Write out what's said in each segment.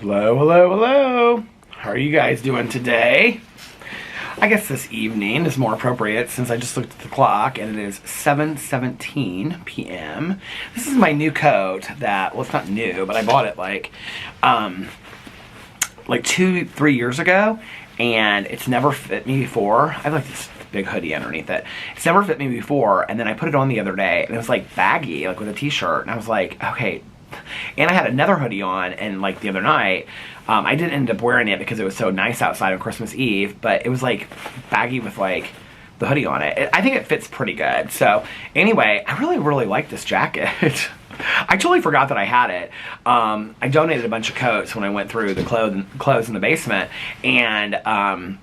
Hello, hello, hello. How are you guys doing today? I guess this evening is more appropriate since I just looked at the clock and it is 7:17 p.m. This is my new coat that, well, it's not new, but I bought it like 2-3 years ago, and it's never fit me before. I have like this big hoodie underneath it. It's never fit me before, and then I put it on the other day and it was like baggy, like with a t-shirt, and I was like, okay. And I had another hoodie on, and like the other night, I didn't end up wearing it because it was so nice outside on Christmas Eve, but it was like baggy with like the hoodie on it. I think it fits pretty good. So anyway, I really like this jacket. I totally forgot that I had it. I donated a bunch of coats when I went through the clothes in the basement, and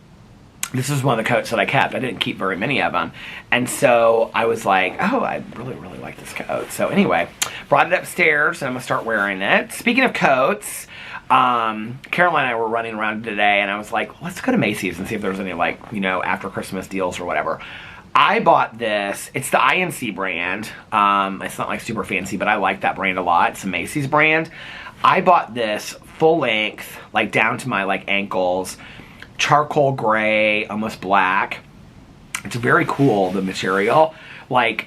this is one of the coats that I kept. I didn't keep very many of them. And so I was like, oh, I really like this coat. So anyway, brought it upstairs and I'm gonna start wearing it. Speaking of coats, Caroline and I were running around today and I was like, let's go to Macy's and see if there's any like, after Christmas deals or whatever. I bought this. It's the INC brand. It's not like super fancy, but I like that brand a lot. It's a Macy's brand. I bought this full length, like down to my like ankles, charcoal gray, almost black. It's very cool, the material, like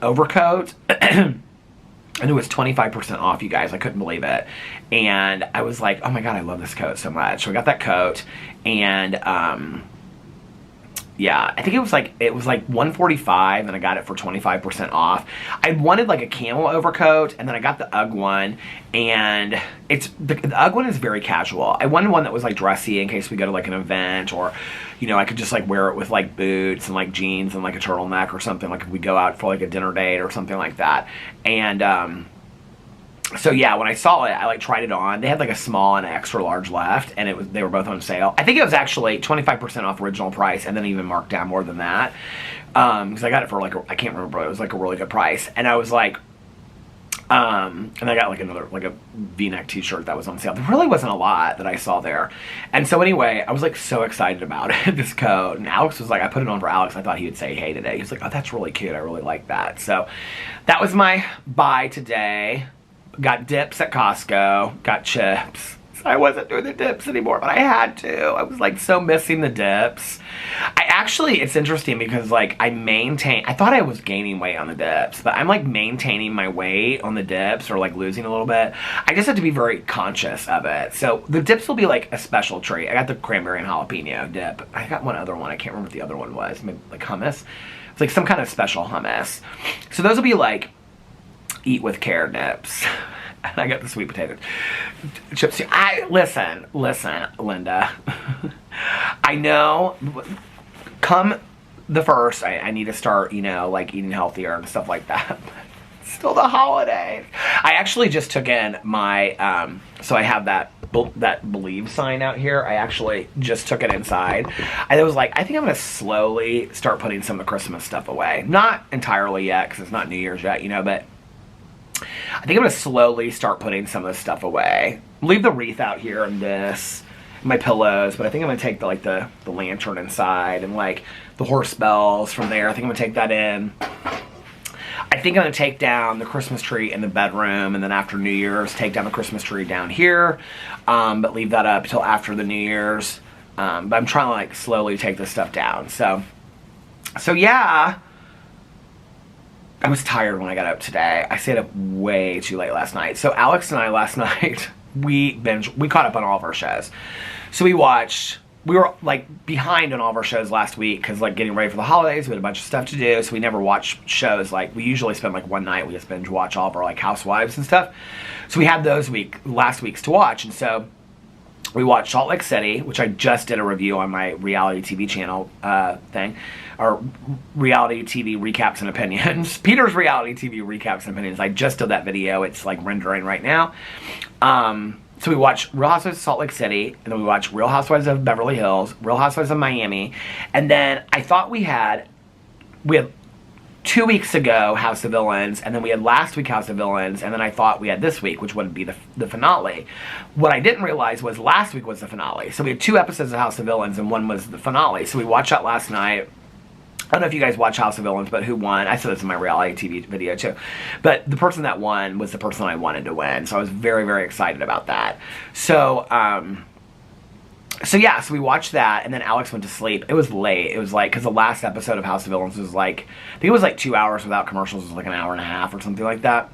overcoat. And it was 25% off, you guys. I couldn't believe it. And I was like, oh my god, I love this coat so much. So I got that coat, and yeah, I think it was like $145, and I got it for 25% off. I wanted like a camel overcoat, and then I got the UGG one, and the UGG one is very casual. I wanted one that was like dressy in case we go to like an event, or I could just like wear it with like boots and like jeans and like a turtleneck or something, like if we go out for like a dinner date or something like that. And so yeah, when I saw it, I like tried it on. They had like a small and an extra large left, and they were both on sale. I think it was actually 25% off original price, and then even marked down more than that. Because I got it for like I can't remember, but it was like a really good price. And I was like, and I got like another like a V-neck t-shirt that was on sale. There really wasn't a lot that I saw there. And so anyway, I was like so excited about it, this coat. And Alex was like, I put it on for Alex. I thought he would say hey today. He was like, oh, that's really cute. I really like that. So that was my buy today. Got dips at Costco, got chips. I wasn't doing the dips anymore, but I had to. I was like so missing the dips. It's interesting because like I thought I was gaining weight on the dips, but I'm like maintaining my weight on the dips, or like losing a little bit. I just have to be very conscious of it. So the dips will be like a special treat. I got the cranberry and jalapeno dip. I got one other one. I can't remember what the other one was. Maybe like hummus. It's like some kind of special hummus. So those will be like eat with care dips. And I got the sweet potato chips. Listen, Linda. I know, come the first, I need to start, like eating healthier and stuff like that. It's still the holidays. I actually just took in my, so I have that believe sign out here. I actually just took it inside. I was like, I think I'm going to slowly start putting some of the Christmas stuff away. Not entirely yet, because it's not New Year's yet, but I think I'm going to slowly start putting some of this stuff away. Leave the wreath out here and this, my pillows, but I think I'm going to take the lantern inside and like the horse bells from there. I think I'm going to take that in. I think I'm going to take down the Christmas tree in the bedroom, and then after New Year's, take down the Christmas tree down here, but leave that up till after the New Year's. But I'm trying to like slowly take this stuff down. So yeah. I was tired when I got up today. I stayed up way too late last night. So Alex and I last night, we caught up on all of our shows. So we were like behind on all of our shows last week because like getting ready for the holidays, we had a bunch of stuff to do. So we never watched shows. Like we usually spend like one night, we just binge watch all of our like Housewives and stuff. So we had those last weeks to watch. And so we watched Salt Lake City, which I just did a review on my reality TV channel thing, or reality TV recaps and opinions. Peter's reality TV recaps and opinions. I just did that video. It's like rendering right now. So we watched Real Housewives of Salt Lake City, and then we watched Real Housewives of Beverly Hills, Real Housewives of Miami, and then I thought we had 2 weeks ago House of Villains, and then we had last week House of Villains, and then I thought we had this week, which would be the finale. What I didn't realize was last week was the finale. So we had 2 episodes of House of Villains, and one was the finale. So we watched that last night, I don't know if you guys watch House of Villains, but who won? I said this in my reality TV video too. But the person that won was the person I wanted to win. So I was very, very excited about that. So, so yeah, so we watched that, and then Alex went to sleep. It was late. It was like, because the last episode of House of Villains was like, I think it was like 2 hours without commercials. It was like an hour and a half or something like that.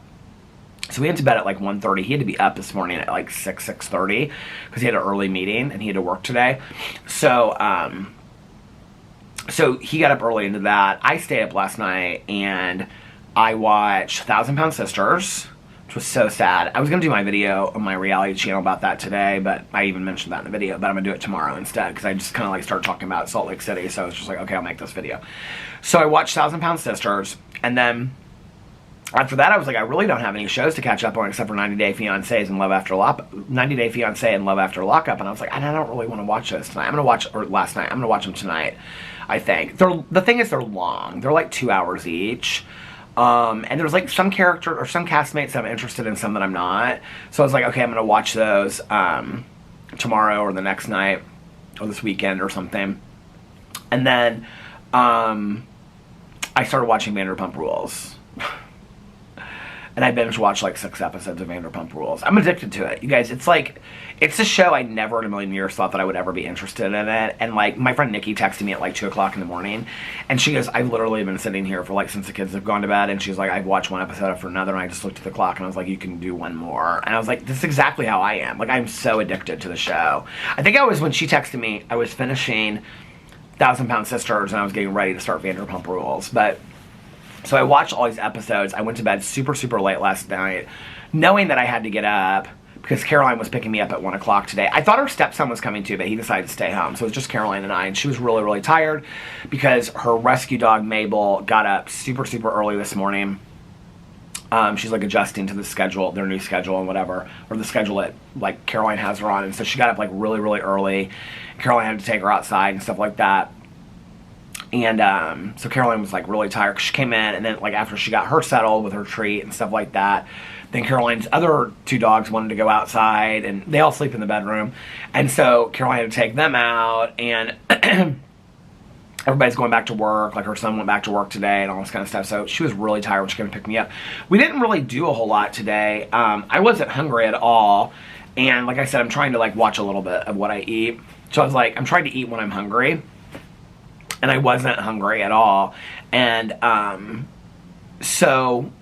So we went to bed at like 1:30. He had to be up this morning at like 6:30 because he had an early meeting and he had to work today. So, so he got up early into that. I stayed up last night and I watched 1,000 Pound Sisters, which was so sad. I was going to do my video on my reality channel about that today, but I even mentioned that in the video, but I'm going to do it tomorrow instead because I just kind of like started talking about Salt Lake City. So I was just like, okay, I'll make this video. So I watched 1,000 Pound Sisters, and then after that, I was like, I really don't have any shows to catch up on except for 90 Day Fiancés and Love After Lockup. 90 Day Fiancé and Love After Lockup, and I was like, I don't really want to watch this tonight. I'm going to watch, or last night, I'm going to watch them tonight, I think. The thing is, they're long. They're like 2 hours each. And there's like some character or some castmates that I'm interested in, some that I'm not. So I was like, okay, I'm going to watch those tomorrow or the next night or this weekend or something. And then I started watching Vanderpump Rules. And I binge watched like 6 episodes of Vanderpump Rules. I'm addicted to it. You guys, it's like, it's a show I never in a million years thought that I would ever be interested in it. And like, my friend Nikki texted me at like 2 o'clock in the morning. And she goes, I've literally been sitting here for like, since the kids have gone to bed. And she's like, I've watched one episode after another. And I just looked at the clock and I was like, you can do one more. And I was like, this is exactly how I am. Like, I'm so addicted to the show. I think I was, when she texted me, I was finishing 1,000 Pound Sisters and I was getting ready to start Vanderpump Rules. But so I watched all these episodes. I went to bed super, super late last night, knowing that I had to get up because Caroline was picking me up at 1 o'clock today. I thought her stepson was coming too, but he decided to stay home. So it was just Caroline and I, and she was really, really tired because her rescue dog, Mabel, got up super, super early this morning. She's like adjusting to the schedule, their new schedule and whatever, or the schedule that like Caroline has her on. And so she got up like really, really early. Caroline had to take her outside and stuff like that. And so Caroline was like really tired. She came in, and then like after she got her settled with her treat and stuff like that, then Caroline's other 2 dogs wanted to go outside, and they all sleep in the bedroom. And so Caroline had to take them out, and everybody's going back to work. Like her son went back to work today and all this kind of stuff. So she was really tired when she came to pick me up. We didn't really do a whole lot today. I wasn't hungry at all. And like I said, I'm trying to like watch a little bit of what I eat. So I was like, I'm trying to eat when I'm hungry. And I wasn't hungry at all. And so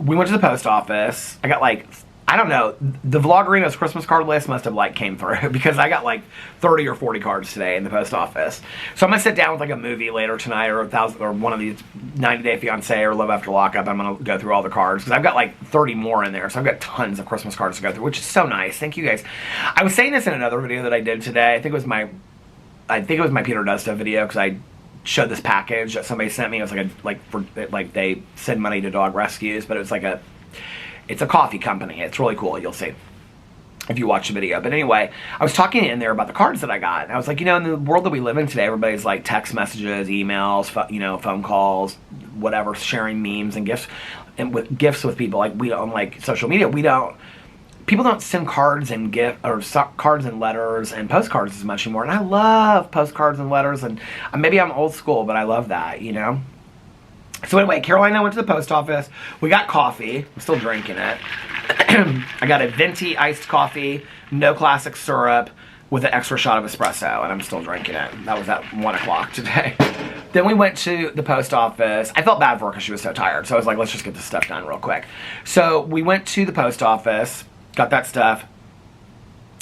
we went to the post office. I got like, I don't know, the Vloggerino's Christmas card list must have like came through because I got like 30 or 40 cards today in the post office. So I'm gonna sit down with like a movie later tonight or one of these 90 Day Fiancé or Love After Lockup. I'm gonna go through all the cards because I've got like 30 more in there. So I've got tons of Christmas cards to go through, which is so nice. Thank you guys. I was saying this in another video that I did today. I think it was my Peter Does Stuff video because I showed this package that somebody sent me. It was like they send money to dog rescues, but it was like it's a coffee company. It's really cool. You'll see if you watch the video. But anyway, I was talking in there about the cards that I got. And I was like, you know, in the world that we live in today, everybody's like text messages, emails, phone calls, whatever, sharing memes and gifts with people. Like we on like social media, people don't send cards and cards and letters and postcards as much anymore. And I love postcards and letters, and maybe I'm old school, but I love that, you know? So anyway, Caroline and I went to the post office. We got coffee. I'm still drinking it. I got a venti iced coffee, no classic syrup, with an extra shot of espresso, and I'm still drinking it. That was at 1 o'clock today. Then we went to the post office. I felt bad for her because she was so tired. So I was like, let's just get this stuff done real quick. So we went to the post office. Got that stuff.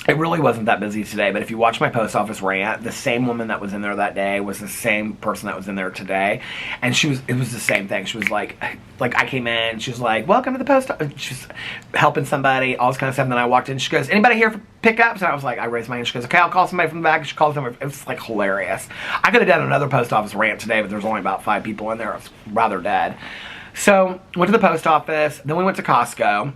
It really wasn't that busy today, but if you watch my post office rant, the same woman that was in there that day was the same person that was in there today. And it was the same thing. She was like I came in, she was like, welcome to the post office. She was helping somebody, all this kind of stuff. And then I walked in, she goes, anybody here for pickups? And I was like, I raised my hand. She goes, okay, I'll call somebody from the back. She called them. It was like hilarious. I could have done another post office rant today, but there's only about 5 people in there. I was rather dead. So went to the post office. Then we went to Costco.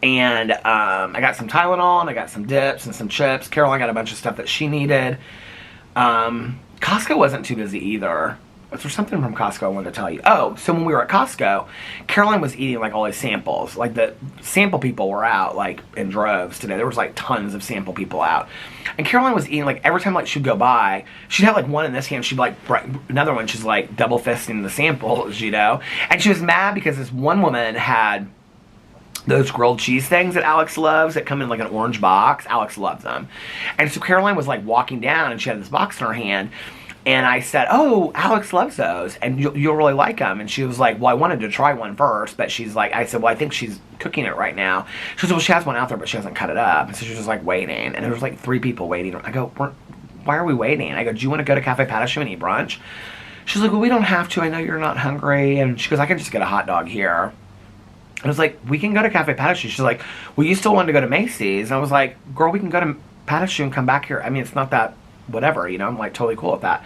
And I got some Tylenol, and I got some dips and some chips. Caroline got a bunch of stuff that she needed. Costco wasn't too busy either. there's something from Costco I wanted to tell you. Oh, so when we were at Costco, Caroline was eating like all these samples. Like the sample people were out like in droves today. There was like tons of sample people out. And Caroline was eating like every time like she'd go by, she'd have like one in this hand, she'd like another one, she's like double fisting the samples, you know? And she was mad because this one woman had those grilled cheese things that Alex loves that come in like an orange box. Alex loves them. And so Caroline was like walking down and she had this box in her hand. And I said, oh, Alex loves those, and you'll really like them. And she was like, well, I wanted to try one first, but she's like, I said, well, I think she's cooking it right now. She said, well, she has one out there, but she hasn't cut it up. And so she was just like waiting, and there was like 3 people waiting. I go, why are we waiting? I go, do you want to go to Cafe Patachou and eat brunch? She's like, well, we don't have to. I know you're not hungry. And she goes, I can just get a hot dog here. And I was like, we can go to Cafe Patachou. She's like, well, you still wanted to go to Macy's. And I was like, girl, we can go to Patachou and come back here. I mean, it's not that whatever, you know, I'm like totally cool with that.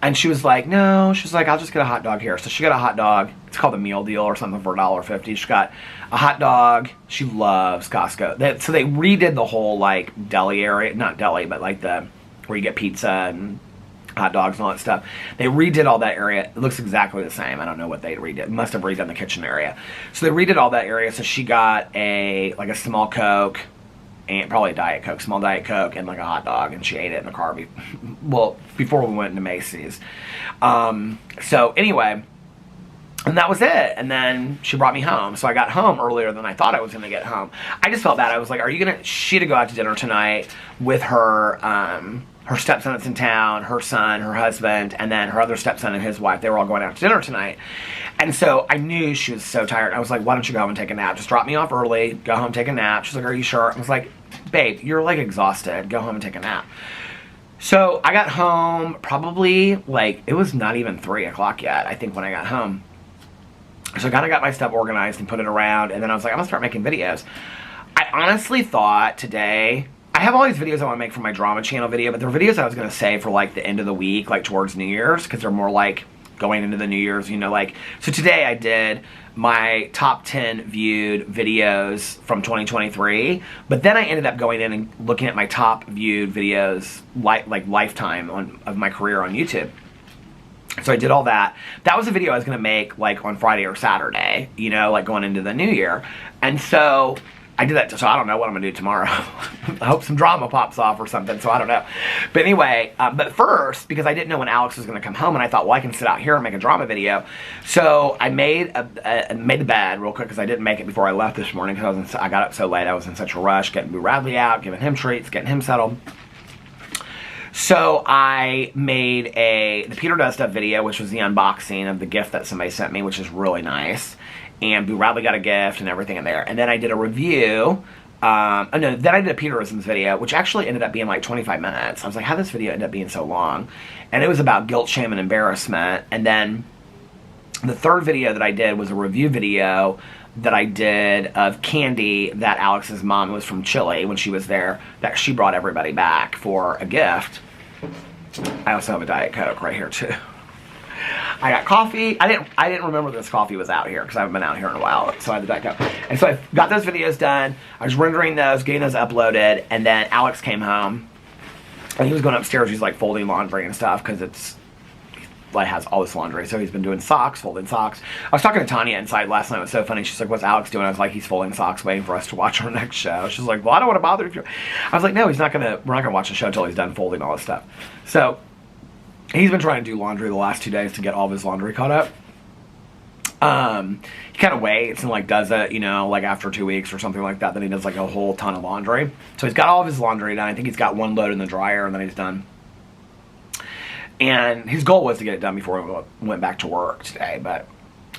And she was like, no, she's like, I'll just get a hot dog here. So she got a hot dog. It's called a meal deal or something for $1.50. She got a hot dog. She loves Costco. So they redid the whole like deli area, not deli, but like the where you get pizza and hot dogs and all that stuff. They redid all that area. It looks exactly the same. I don't know what they redid. Must have redone the kitchen area. So they redid all that area. So she got a small Coke, and probably a Diet Coke, small Diet Coke, and like a hot dog, and she ate it in the car before we went into Macy's. So anyway, and that was it. And then she brought me home. So I got home earlier than I thought I was going to get home. I just felt bad. I was like, she had to go out to dinner tonight with her stepson that's in town, her son, her husband, and then her other stepson and his wife. They were all going out to dinner tonight. And so I knew she was so tired. I was like, why don't you go home and take a nap? Just drop me off early, go home, take a nap. She's like, are you sure? I was like, babe, you're like exhausted. Go home and take a nap. So I got home probably like, it was not even 3 o'clock yet, I think, when I got home. So I kind of got my stuff organized and put it around. And then I was like, I'm going to start making videos. I honestly thought today, I have all these videos I want to make for my drama channel video, but they're videos I was going to save for like the end of the week, like towards New Year's, because they're more like going into the New Year's, you know, like, so today I did my top 10 viewed videos from 2023, but then I ended up going in and looking at my top viewed videos, like lifetime of my career on YouTube. So I did all that. That was a video I was going to make like on Friday or Saturday, you know, like going into the new year. And so I did that, so I don't know what I'm going to do tomorrow. I hope some drama pops off or something, so I don't know. But anyway, but first, because I didn't know when Alex was going to come home, and I thought, well, I can sit out here and make a drama video. So I made the bed real quick, because I didn't make it before I left this morning, because I got up so late. I was in such a rush, getting Radley out, giving him treats, getting him settled. So I made the Peter Does Stuff video, which was the unboxing of the gift that somebody sent me, which is really nice. And Boo Radley got a gift and everything in there. And then I did a review. Then I did a Peterisms video, which actually ended up being like 25 minutes. I was like, how did this video end up being so long? And it was about guilt, shame, and embarrassment. And then the third video that I did was a review video that I did of candy that Alex's mom was from Chile when she was there, that she brought everybody back for a gift. I also have a Diet Coke right here too. I got coffee. I didn't remember this coffee was out here because I haven't been out here in a while, so I had the Diet Coke. And so I got those videos done. I was rendering those, getting those uploaded, and then Alex came home, and he was going upstairs. He's like folding laundry and stuff because it's like has all this laundry. So he's been doing socks, folding socks. I was talking to Tanya inside last night. It was so funny. She's like, what's Alex doing? I was like, he's folding socks, waiting for us to watch our next show. She's like, well, I don't want to bother you. I was like, no, we're not gonna watch the show until he's done folding all this stuff. So he's been trying to do laundry the last 2 days to get all of his laundry caught up. He kind of waits and like does it, you know, like after 2 weeks or something like that. Then he does like a whole ton of laundry. So he's got all of his laundry done. I think he's got one load in the dryer and then he's done. And his goal was to get it done before he went back to work today. But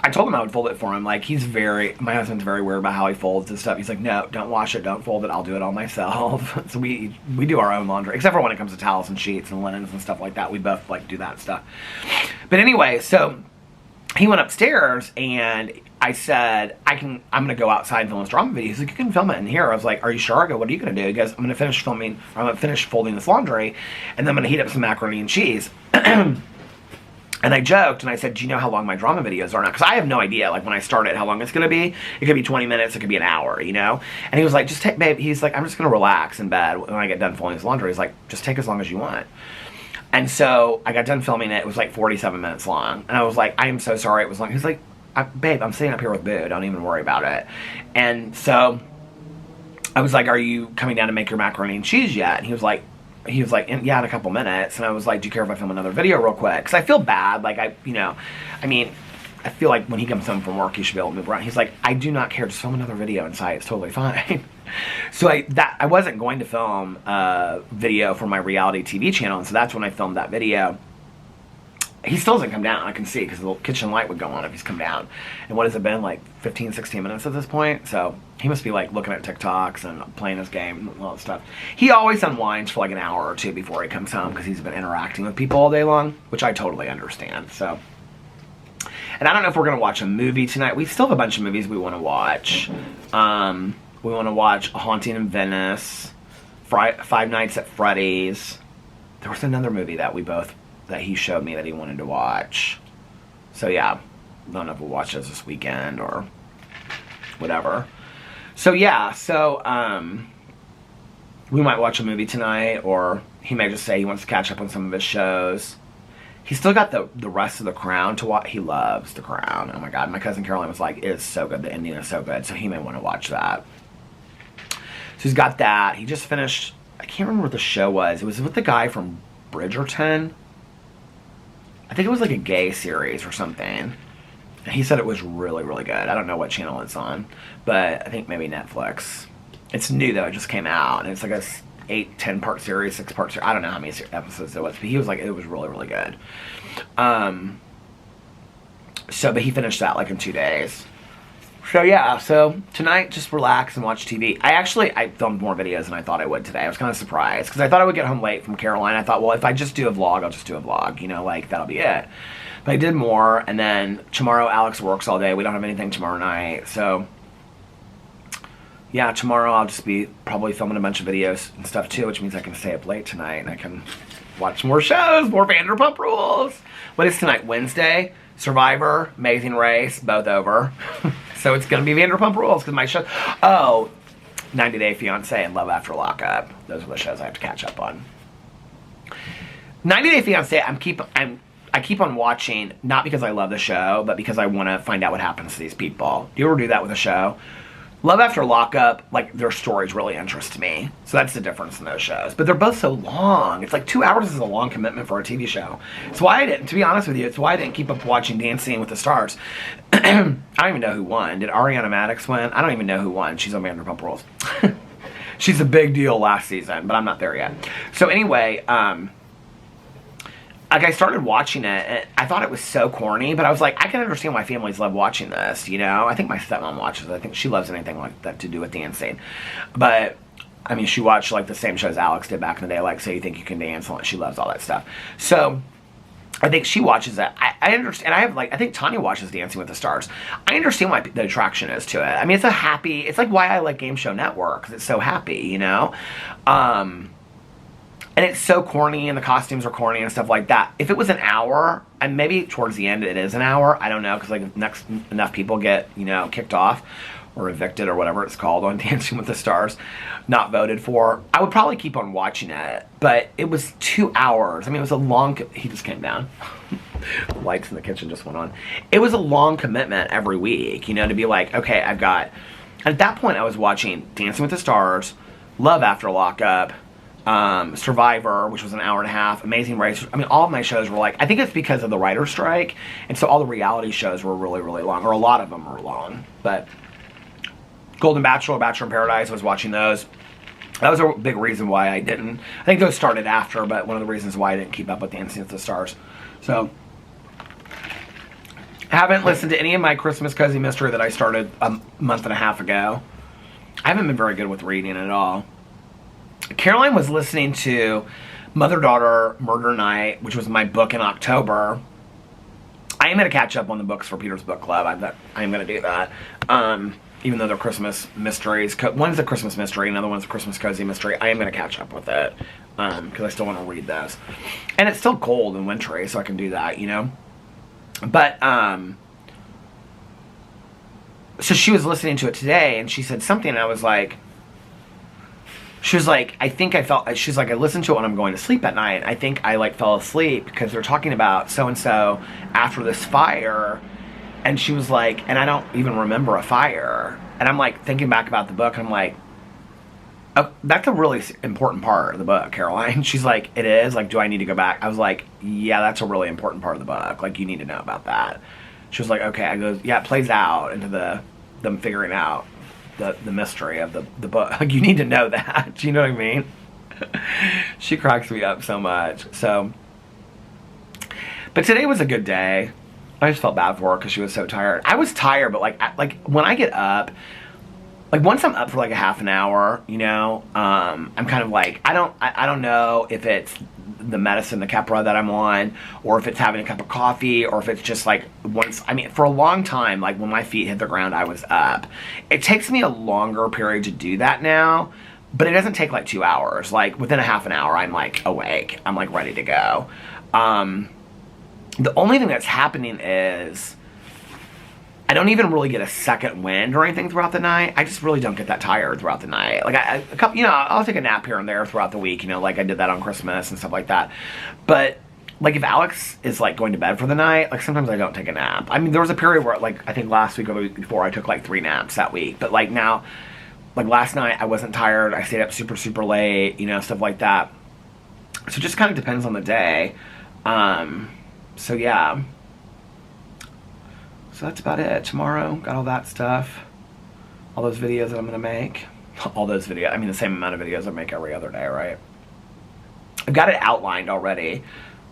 I told him I would fold it for him. Like, my husband's very weird about how he folds and stuff. He's like, no, don't wash it, don't fold it. I'll do it all myself. So we do our own laundry, except for when it comes to towels and sheets and linens and stuff like that. We both like do that stuff. But anyway, so he went upstairs and I said, I'm going to go outside and film this drama video. He's like, you can film it in here. I was like, are you sure? I go, what are you going to do? He goes, I'm going to finish folding this laundry, and then I'm going to heat up some macaroni and cheese. And I joked and I said, do you know how long my drama videos are now? Because I have no idea, like when I started, how long it's going to be. It could be 20 minutes, it could be an hour, you know? And he was like, babe, he's like, I'm just going to relax in bed when I get done folding his laundry. He's like, just take as long as you want. And so I got done filming it. It was like 47 minutes long. And I was like, I am so sorry it was long. He's like, babe, I'm sitting up here with Boo. Don't even worry about it. And so I was like, are you coming down to make your macaroni and cheese yet? And he was like, yeah, in a couple minutes. And I was like, do you care if I film another video real quick? Because I feel bad. Like, I feel like when he comes home from work, he should be able to move around. He's like, I do not care. Just film another video inside. It's totally fine. So I wasn't going to film a video for my reality TV channel. And so that's when I filmed that video. He still doesn't come down, I can see, because the kitchen light would go on if he's come down. And what has it been, like 15, 16 minutes at this point? So he must be like looking at TikToks and playing his game and all that stuff. He always unwinds for like an hour or two before he comes home because he's been interacting with people all day long, which I totally understand. So, and I don't know if we're going to watch a movie tonight. We still have a bunch of movies we want to watch. We want to watch A Haunting in Venice, Five Nights at Freddy's. There was another movie that he showed me that he wanted to watch. So yeah, I don't know if we'll watch those this weekend or whatever. So yeah, we might watch a movie tonight, or he may just say he wants to catch up on some of his shows. He's still got the rest of The Crown to watch. He loves The Crown. Oh my God, my cousin Caroline was like, it is so good, the ending is so good, so he may want to watch that. So he's got that. He just finished, I can't remember what the show was. It was with the guy from Bridgerton. I think it was like a gay series or something. He said it was really, really good. I don't know what channel it's on, but I think maybe Netflix. It's new though, it just came out, and it's like a 8-10 part series, 6-part series. I don't know how many episodes it was, but he was like, it was really, really good. But he finished that like in 2 days. So yeah, so tonight just relax and watch TV. I filmed more videos than I thought I would today. I was kind of surprised because I thought I would get home late from Caroline. I thought, well, if I just do a vlog, I'll just do a vlog, you know, like that'll be it. But I did more, and then tomorrow Alex works all day. We don't have anything tomorrow night, so yeah, tomorrow I'll just be probably filming a bunch of videos and stuff too, which means I can stay up late tonight and I can watch more shows, more Vanderpump Rules. What is tonight? Wednesday? Survivor, Amazing Race, both over. So it's going to be Vanderpump Rules because my show... Oh, 90 Day Fiancé and Love After Lockup. Those are the shows I have to catch up on. 90 Day Fiancé, I keep on watching, not because I love the show, but because I want to find out what happens to these people. Do you ever do that with a show? Love After Lockup, like, their stories really interest me. So that's the difference in those shows. But they're both so long. It's like 2 hours is a long commitment for a TV show. It's why I didn't, to be honest with you, it's why I didn't keep up watching Dancing with the Stars. I don't even know who won. Did Ariana Madix win? I don't even know who won. She's on Vanderpump Rules. She's a big deal last season, but I'm not there yet. So anyway, like I started watching it, and I thought it was so corny, but I was like, I can understand why families love watching this, you know? I think my stepmom watches it. I think she loves anything like that to do with dancing. But, I mean, she watched like the same shows Alex did back in the day, like So You Think You Can Dance, and she loves all that stuff. So, I think she watches it. I understand. I think Tanya watches Dancing with the Stars. I understand why the attraction is to it. I mean, it's like why I like Game Show Network, because it's so happy, you know? And it's so corny, and the costumes are corny and stuff like that. If it was an hour, and maybe towards the end it is an hour, I don't know, because like enough people get, you know, kicked off or evicted or whatever it's called on Dancing with the Stars, not voted for, I would probably keep on watching it. But it was 2 hours. I mean, it was a long... He just came down. The lights in the kitchen just went on. It was a long commitment every week, you know, to be like, okay, I've got... At that point, I was watching Dancing with the Stars, Love After Lockup, Survivor, which was an hour and a half, Amazing Race. I mean, all of my shows were like, I think it's because of the writer's strike, and so all the reality shows were really, really long, or a lot of them were long. But Golden Bachelor, Bachelor in Paradise, I was watching those. That was a big reason why I didn't. I think those started after, but one of the reasons why I didn't keep up with Dancing with the Stars. So, I haven't listened to any of my Christmas Cozy Mystery that I started a month and a half ago. I haven't been very good with reading at all. Caroline was listening to Mother-Daughter Murder Night, which was my book in October. I am going to catch up on the books for Peter's Book Club. I am going to do that. Even though they're Christmas mysteries. One's a Christmas mystery, another one's a Christmas Cozy Mystery. I am going to catch up with it. Because I still want to read those. And it's still cold and wintry, so I can do that, you know. But, so she was listening to it today, and she said something, and I was like, She was like, she's like, I listened to it when I'm going to sleep at night. I think I like fell asleep because they're talking about so-and-so after this fire. And she was like, and I don't even remember a fire. And I'm like thinking back about the book and I'm like, oh, that's a really important part of the book, Caroline. She's like, it is? Like, do I need to go back? I was like, yeah, that's a really important part of the book. Like, you need to know about that. She was like, okay. I goes, yeah, it plays out into them figuring out the mystery of the book. Like, you need to know that. You know what I mean? She cracks me up so much. So, but today was a good day. I just felt bad for her because she was so tired. I was tired, but like when I get up, like once I'm up for like a half an hour, you know, I'm kind of like, I don't know if it's the medicine, the Keppra that I'm on, or if it's having a cup of coffee, or if it's just like for a long time, like when my feet hit the ground, I was up. It takes me a longer period to do that now, but it doesn't take like 2 hours. Like within a half an hour, I'm like awake. I'm like ready to go. The only thing that's happening is I don't even really get a second wind or anything throughout the night. I just really don't get that tired throughout the night. Like I'll take a nap here and there throughout the week, you know, like I did that on Christmas and stuff like that. But like if Alex is like going to bed for the night, like sometimes I don't take a nap. I mean, there was a period where like I think last week or the week before I took like 3 naps that week. But like now, like last night I wasn't tired. I stayed up super, super late, you know, stuff like that. So it just kind of depends on the day. So yeah. So that's about it. Tomorrow, got all that stuff. All those videos that I'm going to make. All those videos. I mean, the same amount of videos I make every other day, right? I've got it outlined already.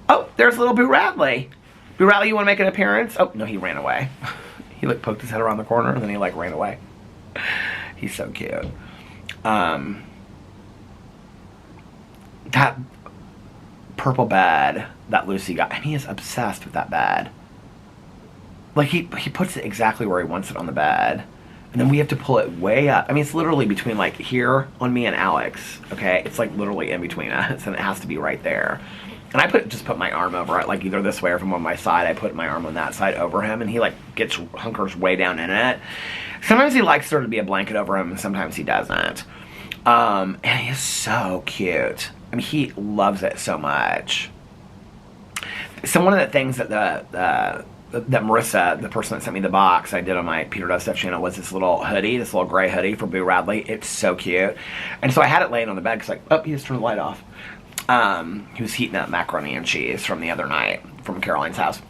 Oh, there's little Boo Radley. Boo Radley, you want to make an appearance? Oh, no, he ran away. He, like, poked his head around the corner, and then he, like, ran away. He's so cute. That purple bed that Lucy got. I mean, he is obsessed with that bed. Like, he puts it exactly where he wants it on the bed. And then we have to pull it way up. I mean, it's literally between, like, here on me and Alex, okay? It's, like, literally in between us, and it has to be right there. And I just put my arm over it, like, either this way or from on my side. I put my arm on that side over him, and he, like, hunkers way down in it. Sometimes he likes there to be a blanket over him, and sometimes he doesn't. And he is so cute. I mean, he loves it so much. So one of the things that that Marissa, the person that sent me the box I did on my Peter Does Stuff channel, was this little hoodie, this little gray hoodie for Boo Radley. It's so cute. And so I had it laying on the bed because, like, oh, he just turned the light off. He was heating up macaroni and cheese from the other night from Caroline's house.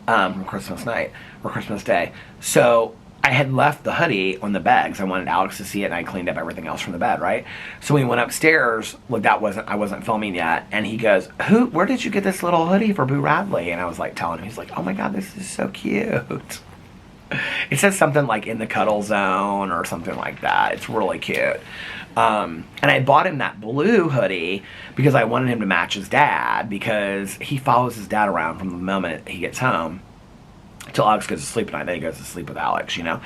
From Christmas night, or Christmas Day. So I had left the hoodie on the bed because I wanted Alex to see it, and I cleaned up everything else from the bed, right? So we went upstairs. Look, I wasn't filming yet, and he goes, where did you get this little hoodie for Boo Radley? And I was like telling him, he's like, oh my god, this is so cute. It says something like in the cuddle zone or something like that. It's really cute. And I bought him that blue hoodie because I wanted him to match his dad, because he follows his dad around from the moment he gets home until Alex goes to sleep at night. Then he goes to sleep with Alex, you know.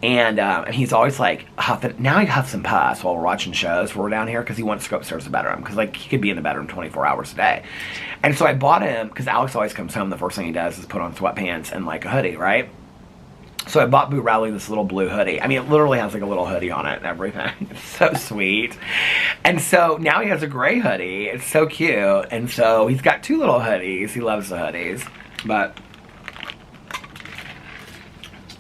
And he's always like huffing. Now he huffs and puffs while we're watching shows when we're down here, because he wants to go upstairs to the bedroom, because like he could be in the bedroom 24 hours a day. And so I bought him, because Alex always comes home, the first thing he does is put on sweatpants and like a hoodie, right? So I bought Boo Radley this little blue hoodie. I mean, it literally has like a little hoodie on it and everything. It's so sweet. And so now he has a gray hoodie. It's so cute. And so he's got 2 little hoodies. He loves the hoodies.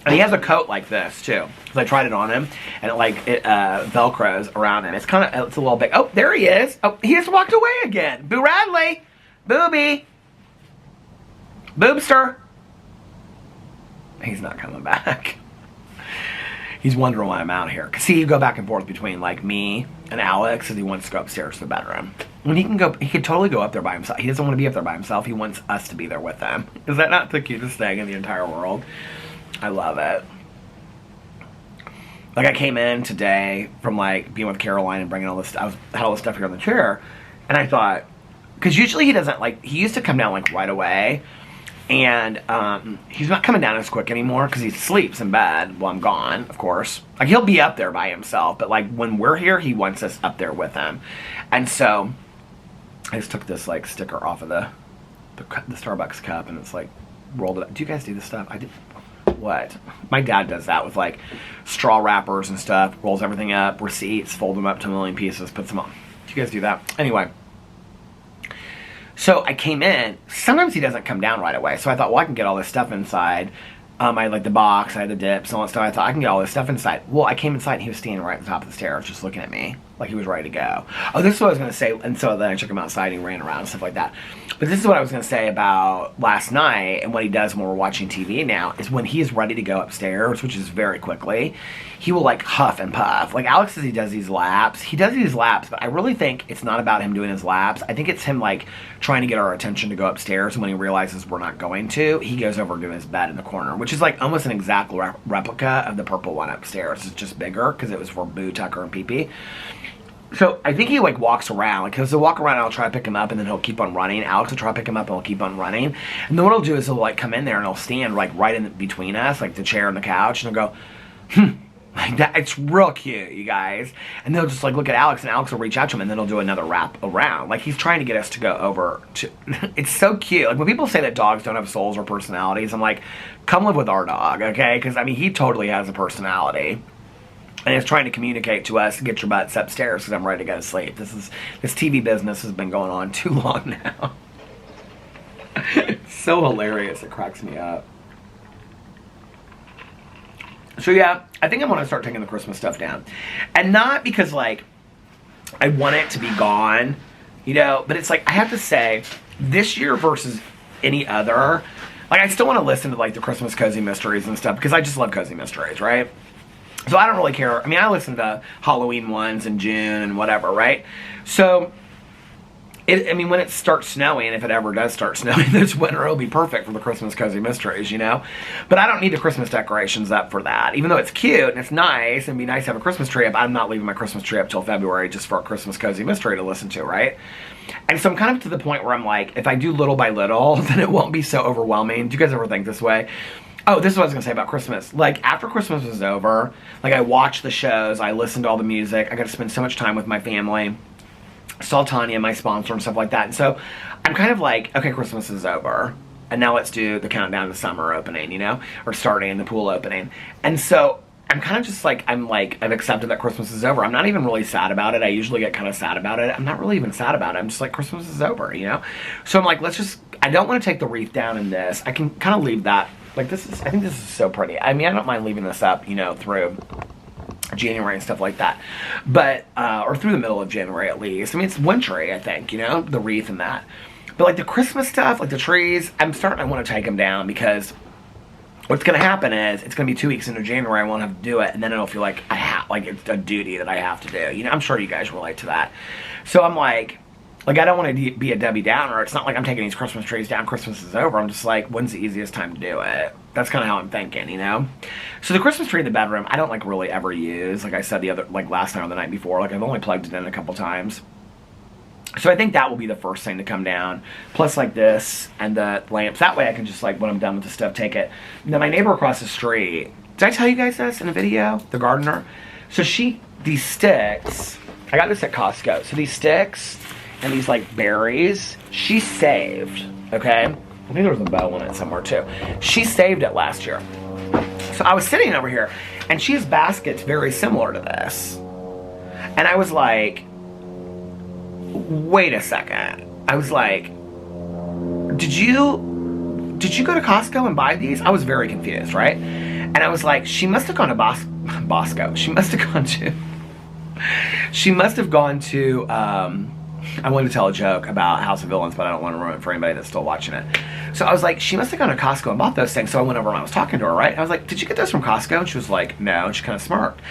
And he has a coat like this too, because I tried it on him, and it velcros around him. It's a little big. Oh, there he is. Oh, he just walked away again. Boo Radley, Booby, Boobster. He's not coming back. He's wondering why I'm out here. Cause see, you go back and forth between like me and Alex, as he wants to go upstairs to the bedroom. When he could totally go up there by himself. He doesn't want to be up there by himself. He wants us to be there with him. Is that not the cutest thing in the entire world? I love it. Like, I came in today from like being with Caroline and bringing all this stuff. I had all this stuff here on the chair, and I thought, because usually he doesn't, like, he used to come down like right away, and he's not coming down as quick anymore because he sleeps in bed while I'm gone, of course. Like, he'll be up there by himself, but like when we're here, he wants us up there with him. And so I just took this like sticker off of the Starbucks cup, and it's like rolled it up. Do you guys do this stuff? I did. what? My dad does that with like straw wrappers and stuff, rolls everything up, receipts, fold them up to a million pieces, puts them on. Do you guys do that? Anyway. So I came in, sometimes he doesn't come down right away. So I thought, well, I can get all this stuff inside. I had like the box, I had the dips, all that stuff. I thought I can get all this stuff inside. Well, I came inside and he was standing right at the top of the stairs, just looking at me, like he was ready to go. Oh, this is what I was going to say. And so then I took him outside and he ran around and stuff like that. But this is what I was going to say about last night and what he does when we're watching TV now is when he is ready to go upstairs, which is very quickly, he will like huff and puff. Like Alex says he does these laps. He does these laps, but I really think it's not about him doing his laps. I think it's him like trying to get our attention to go upstairs. And when he realizes we're not going to, he goes over to his bed in the corner, which is like almost an exact replica of the purple one upstairs. It's just bigger because it was for Boo, Tucker, and Pee-Pee. So I think he like walks around, like he'll walk around and I'll try to pick him up and then he'll keep on running. Alex will try to pick him up and he'll keep on running. And then what he'll do is he'll like come in there and he'll stand like right in between us, like the chair and the couch, and he'll go, like that. It's real cute, you guys. And they'll just like look at Alex and Alex will reach out to him and then he'll do another wrap around. Like he's trying to get us to go over to, it's so cute. Like when people say that dogs don't have souls or personalities, I'm like, come live with our dog, okay? Because I mean, he totally has a personality. And it's trying to communicate to us, get your butts upstairs because I'm ready to go to sleep. This TV business has been going on too long now. It's so hilarious. It cracks me up. So yeah, I think I'm going to start taking the Christmas stuff down. And not because like I want it to be gone, you know, but it's like I have to say this year versus any other, like I still want to listen to like the Christmas cozy mysteries and stuff because I just love cozy mysteries, right? So I don't really care. I mean, I listen to Halloween ones in June and whatever, right? So, I mean, when it starts snowing, if it ever does start snowing this winter, it'll be perfect for the Christmas cozy mysteries, you know? But I don't need the Christmas decorations up for that. Even though it's cute and it's nice, and it'd be nice to have a Christmas tree up, I'm not leaving my Christmas tree up till February just for a Christmas cozy mystery to listen to, right? And so I'm kind of to the point where I'm like, if I do little by little, then it won't be so overwhelming. Do you guys ever think this way? Oh, this is what I was going to say about Christmas. Like, after Christmas was over, like, I watched the shows, I listened to all the music, I got to spend so much time with my family, saw Tanya, my sponsor, and stuff like that. And so, I'm kind of like, okay, Christmas is over, and now let's do the countdown to summer opening, you know? Or starting the pool opening. And so, I'm kind of just like, I've accepted that Christmas is over. I'm not even really sad about it. I usually get kind of sad about it. I'm not really even sad about it. I'm just like, Christmas is over, you know? So I'm like, I don't want to take the wreath down in this. I can kind of leave that. Like I think this is so pretty. I mean, I don't mind leaving this up, you know, through January and stuff like that. But, or through the middle of January at least. I mean, it's wintry, I think, you know, the wreath and that. But like the Christmas stuff, like the trees, I want to take them down because what's going to happen is it's going to be 2 weeks into January, I won't have to do it. And then it'll feel like it's a duty that I have to do. You know, I'm sure you guys relate to that. So I'm like, I don't want to be a Debbie Downer. It's not like I'm taking these Christmas trees down. Christmas is over. I'm just like, when's the easiest time to do it? That's kind of how I'm thinking, you know? So the Christmas tree in the bedroom, I don't, like, really ever use. Like I said last night or the night before. Like, I've only plugged it in a couple times. So I think that will be the first thing to come down. Plus, like, this and the lamps. That way I can just, like, when I'm done with the stuff, take it. Now, my neighbor across the street, did I tell you guys this in a video? The gardener? So these sticks, I got this at Costco. So these sticks and these like berries, she saved, okay? I think there was a bow on it somewhere too. She saved it last year. So I was sitting over here and she has baskets very similar to this. And I was like, wait a second. I was like, did you go to Costco and buy these? I was very confused, right? And I was like, she must have gone to Bosco. She must have gone to, I wanted to tell a joke about House of Villains, but I don't want to ruin it for anybody that's still watching it. So I was like, she must have gone to Costco and bought those things. So I went over and I was talking to her, right? I was like, did you get those from Costco? And she was like, no. And she kind of smirked.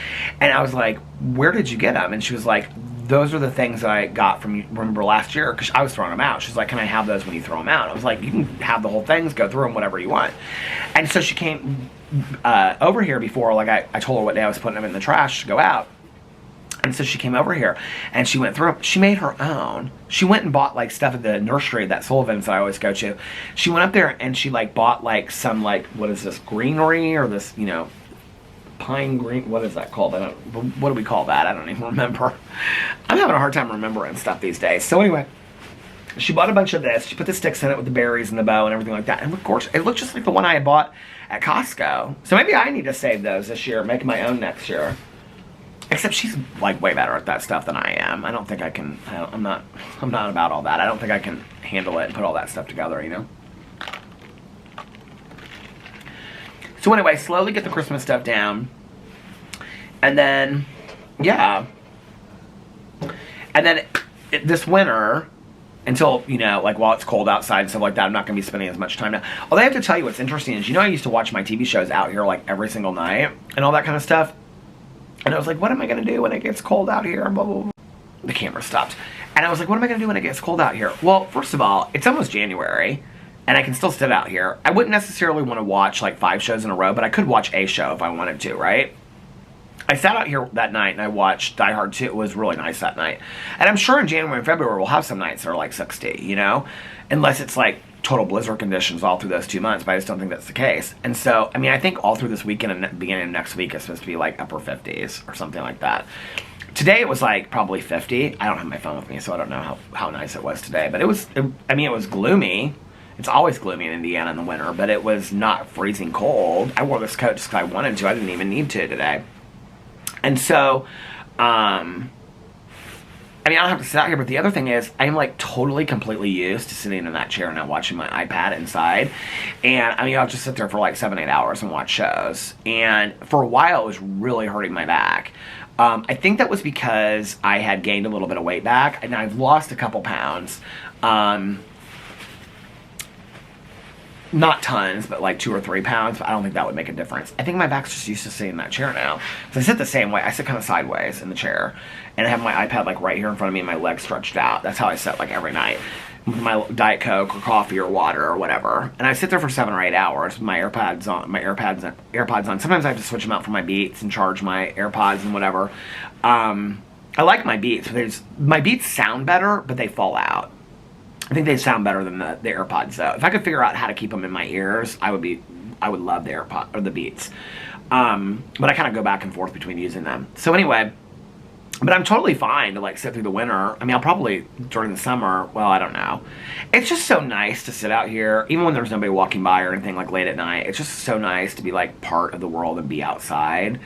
And I was like, where did you get them? And she was like, those are the things that I got from you, remember last year? Because I was throwing them out. She's like, can I have those when you throw them out? I was like, you can have the whole things, go through them, whatever you want. And so she came over here before, like I told her what day I was putting them in the trash to go out. And so she came over here and she went through them. She made her own. She went and bought like stuff at the nursery that Sullivan's that I always go to. She went up there and she like bought like some like, what is this, greenery or this, you know, pine green, what is that called? What do we call that? I don't even remember. I'm having a hard time remembering stuff these days. So anyway, She bought a bunch of this. She put the sticks in it with the berries and the bow and everything like that. And of course, it looked just like the one I had bought at Costco. So maybe I need to save those this year, make my own next year. Except she's like way better at that stuff than I am. I don't think I can, I'm not about all that. I don't think I can handle it and put all that stuff together, you know? So anyway, slowly get the Christmas stuff down. And then, yeah. And then this winter, until, you know, like while it's cold outside and stuff like that, I'm not going to be spending as much time now. Although I have to tell you what's interesting is, you know, I used to watch my TV shows out here like every single night and all that kind of stuff. And I was like, what am I going to do when it gets cold out here? Blah, blah, blah. The camera stopped. And I was like, what am I going to do when it gets cold out here? Well, first of all, it's almost January, and I can still sit out here. I wouldn't necessarily want to watch like 5 shows in a row, but I could watch a show if I wanted to, right? I sat out here that night and I watched Die Hard 2. It was really nice that night. And I'm sure in January and February we'll have some nights that are like 60, you know? Unless it's like total blizzard conditions all through those 2 months, but I just don't think that's the case. And so, I mean, I think all through this weekend and beginning of next week it's supposed to be like upper 50s or something like that. Today it was like probably 50. I don't have my phone with me, so I don't know how nice it was today. But it was gloomy. It's always gloomy in Indiana in the winter, but it was not freezing cold. I wore this coat just because I wanted to. I didn't even need to today. And so, I mean, I don't have to sit out here, but the other thing is, I'm like totally, completely used to sitting in that chair and not watching my iPad inside. And I mean, I'll just sit there for like 7-8 hours and watch shows. And for a while, it was really hurting my back. I think that was because I had gained a little bit of weight back, and I've lost a couple pounds. Not tons, but like 2 or 3 pounds. But I don't think that would make a difference. I think my back's just used to sitting in that chair now. So I sit the same way. I sit kind of sideways in the chair, and I have my iPad like right here in front of me and my legs stretched out. That's how I sit like every night. With my Diet Coke or coffee or water or whatever. And I sit there for 7 or 8 hours with my AirPods on. Sometimes I have to switch them out for my Beats and charge my AirPods and whatever. I like my Beats, but my Beats sound better, but they fall out. I think they sound better than the AirPods though. If I could figure out how to keep them in my ears, I would love the AirPods or the Beats. But I kind of go back and forth between using them. So anyway, but I'm totally fine to like sit through the winter. I mean, I'll probably during the summer, well, I don't know. It's just so nice to sit out here, even when there's nobody walking by or anything like late at night. It's just so nice to be like part of the world and be outside.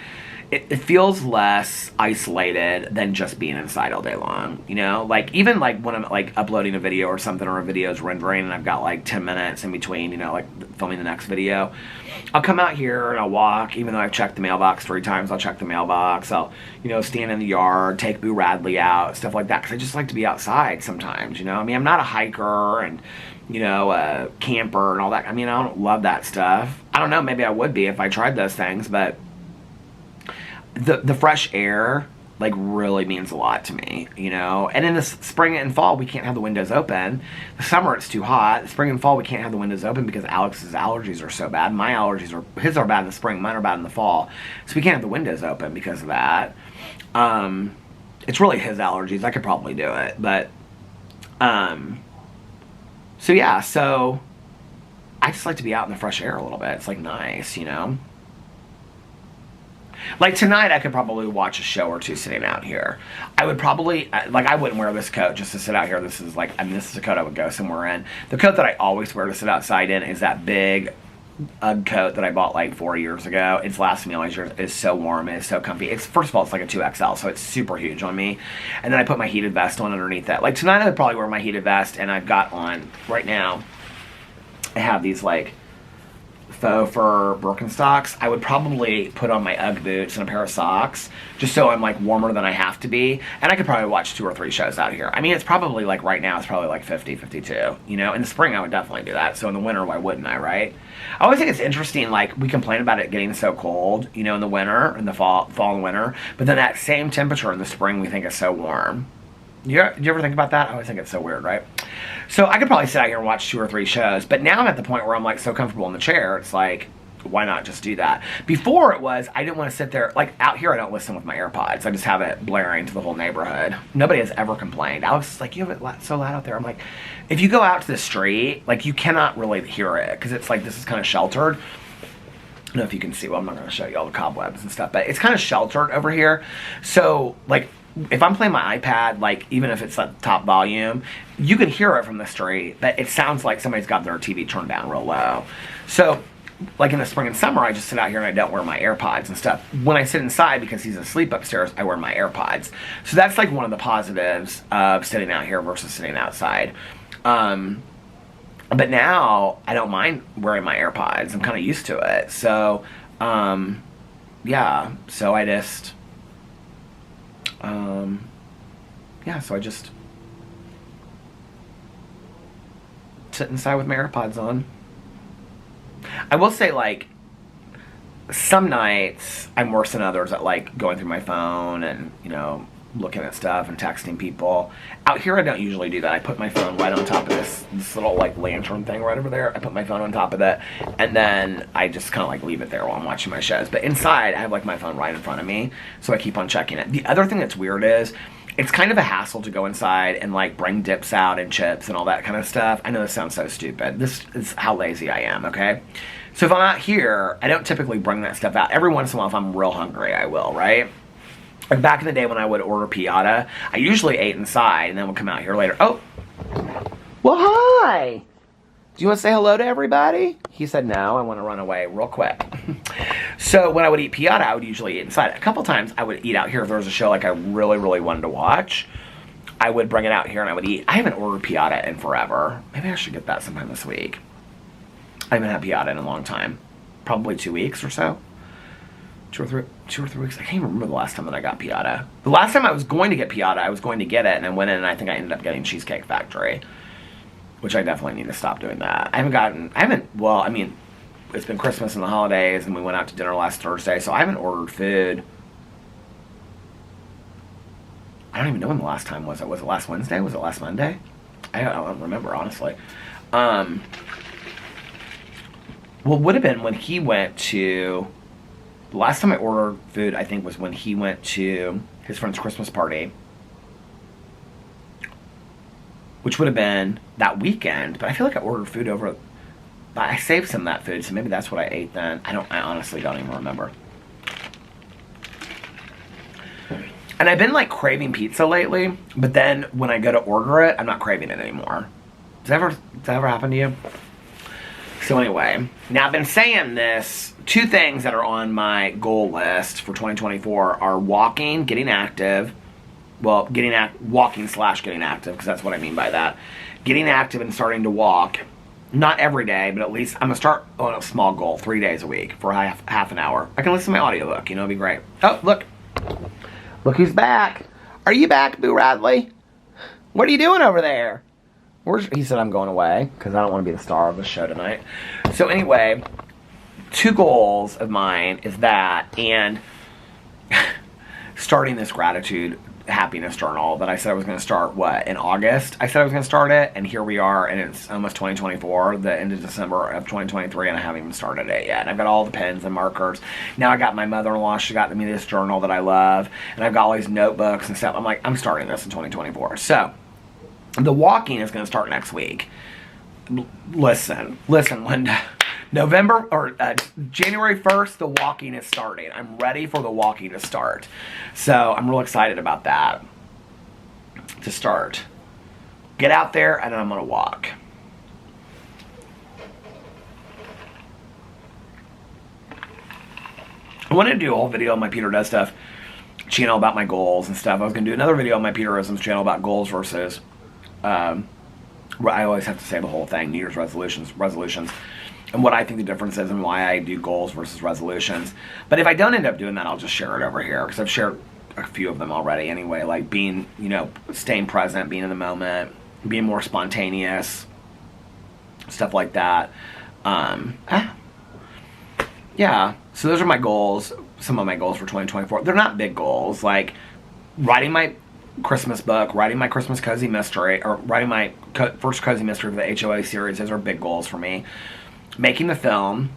It feels less isolated than just being inside all day long, you know? Like, even, like, when I'm, like, uploading a video or something, or a video's rendering, and I've got, like, 10 minutes in between, you know, like, filming the next video, I'll come out here and I'll walk, even though I've checked the mailbox 3 times, I'll check the mailbox, I'll, you know, stand in the yard, take Boo Radley out, stuff like that, because I just like to be outside sometimes, you know? I mean, I'm not a hiker and, you know, a camper and all that. I mean, I don't love that stuff. I don't know, maybe I would be if I tried those things, but the fresh air like really means a lot to me, you know. And in the spring and fall we can't have the windows open. The summer it's too hot. The spring and fall we can't have the windows open because Alex's allergies are so bad. His are bad in the spring, mine are bad in the fall. So we can't have the windows open because of that. It's really his allergies. I could probably do it, but so yeah, so I just like to be out in the fresh air a little bit. It's like nice, you know. Like tonight, I could probably watch a show or 2 sitting out here. I would probably, like, I wouldn't wear this coat just to sit out here. This is like, I mean, this is a coat I would go somewhere in. The coat that I always wear to sit outside in is that big Ugg coat that I bought like 4 years ago. It's lasted me all these years. It's so warm. It's so comfy. First of all, it's like a 2XL, so it's super huge on me. And then I put my heated vest on underneath that. Like tonight, I would probably wear my heated vest, and I've got on, right now, I have these like faux fur Birkenstocks. I would probably put on my Ugg boots and a pair of socks just so I'm like warmer than I have to be, and I could probably watch 2 or 3 shows out here. I mean, it's probably like right now it's probably like 50, 52, you know. In the spring I would definitely do that, so in the winter why wouldn't I, right? I always think it's interesting, like we complain about it getting so cold, you know, in the winter, in the fall and winter, but then that same temperature in the spring we think is so warm. Do you ever think about that? I always think it's so weird, right? So I could probably sit out here and watch 2 or 3 shows, but now I'm at the point where I'm like so comfortable in the chair, it's like, why not just do that? Before it was, I didn't want to sit there, like out here I don't listen with my AirPods, I just have it blaring to the whole neighborhood. Nobody has ever complained. Alex is like, you have it so loud out there. I'm like, if you go out to the street, like you cannot really hear it, because it's like, this is kind of sheltered. I don't know if you can see, well I'm not going to show you all the cobwebs and stuff, but it's kind of sheltered over here. So like, if I'm playing my iPad, like, even if it's at top volume, you can hear it from the street, that it sounds like somebody's got their TV turned down real low. So, like in the spring and summer, I just sit out here and I don't wear my AirPods and stuff. When I sit inside, because he's asleep upstairs, I wear my AirPods. So that's like one of the positives of sitting out here versus sitting outside. But now, I don't mind wearing my AirPods. I'm kind of used to it. So, yeah. So I just... so I just sit inside with my AirPods on. I will say, like, some nights I'm worse than others at, like, going through my phone and, you know, looking at stuff and texting people. Out here I don't usually do that. I put my phone right on top of this little, like, lantern thing right over there. I put my phone on top of that, and then I just kind of, like, leave it there while I'm watching my shows. But inside, I have, like, my phone right in front of me, so I keep on checking it. The other thing that's weird is, it's kind of a hassle to go inside and, like, bring dips out and chips and all that kind of stuff. I know this sounds so stupid. This is how lazy I am, okay? So if I'm out here, I don't typically bring that stuff out. Every once in a while, if I'm real hungry, I will, right? Like back in the day when I would order piata, I usually ate inside and then would come out here later. Oh! Well, hi! Do you want to say hello to everybody? He said no, I want to run away real quick. So when I would eat piata, I would usually eat inside. A couple times I would eat out here if there was a show like I really, really wanted to watch. I would bring it out here and I would eat. I haven't ordered piata in forever. Maybe I should get that sometime this week. I haven't had piata in a long time. Probably 2 weeks or so. 2 or 3 weeks. I can't even remember the last time that I got piata. The last time I was going to get piata, I was going to get it, and I went in and I think I ended up getting Cheesecake Factory. Which I definitely need to stop doing that. Well, I mean, it's been Christmas and the holidays, and we went out to dinner last Thursday, so I haven't ordered food. I don't even know when the last time was. Was it last Wednesday? Was it last Monday? I don't remember, honestly. Well, it would have been when he went to... The last time I ordered food, I think, was when he went to his friend's Christmas party. Which would have been that weekend. But I feel like I ordered food over... But I saved some of that food, so maybe that's what I ate then. I honestly don't even remember. And I've been, like, craving pizza lately. But then, when I go to order it, I'm not craving it anymore. Does that ever happen to you? So anyway, now I've been saying this, 2 things that are on my goal list for 2024 are walking, getting active. Well, walking/getting active, because that's what I mean by that. Getting active and starting to walk. Not every day, but at least I'm going to start on a small goal, 3 days a week for half an hour. I can listen to my audiobook, you know, it'd be great. Oh, look. Look who's back. Are you back, Boo Radley? What are you doing over there? He said I'm going away, because I don't want to be the star of the show tonight. So anyway, 2 goals of mine is that, and starting this gratitude happiness journal that I said I was going to start, in August? I said I was going to start it, and here we are, and it's almost 2024, the end of December of 2023, and I haven't even started it yet. And I've got all the pens and markers. Now I got my mother-in-law, she got me this journal that I love, and I've got all these notebooks and stuff. I'm like, I'm starting this in 2024. So, the walking is going to start next week. Listen, when January 1st, the walking is starting. I'm ready for the walking to start. So I'm real excited about that. To start. Get out there and I'm going to walk. I wanted to do a whole video on my Peter Does Stuff channel about my goals and stuff. I was going to do another video on my Peterisms channel about goals versus... I always have to say the whole thing, New Year's resolutions, and what I think the difference is and why I do goals versus resolutions. But if I don't end up doing that, I'll just share it over here, because I've shared a few of them already anyway, like being, staying present, being in the moment, being more spontaneous, stuff like that. Yeah, so those are my goals, some of my goals for 2024. They're not big goals, like writing my Christmas book, writing my Christmas cozy mystery, or writing my first cozy mystery for the HOA series. Those are big goals for me. Making the film,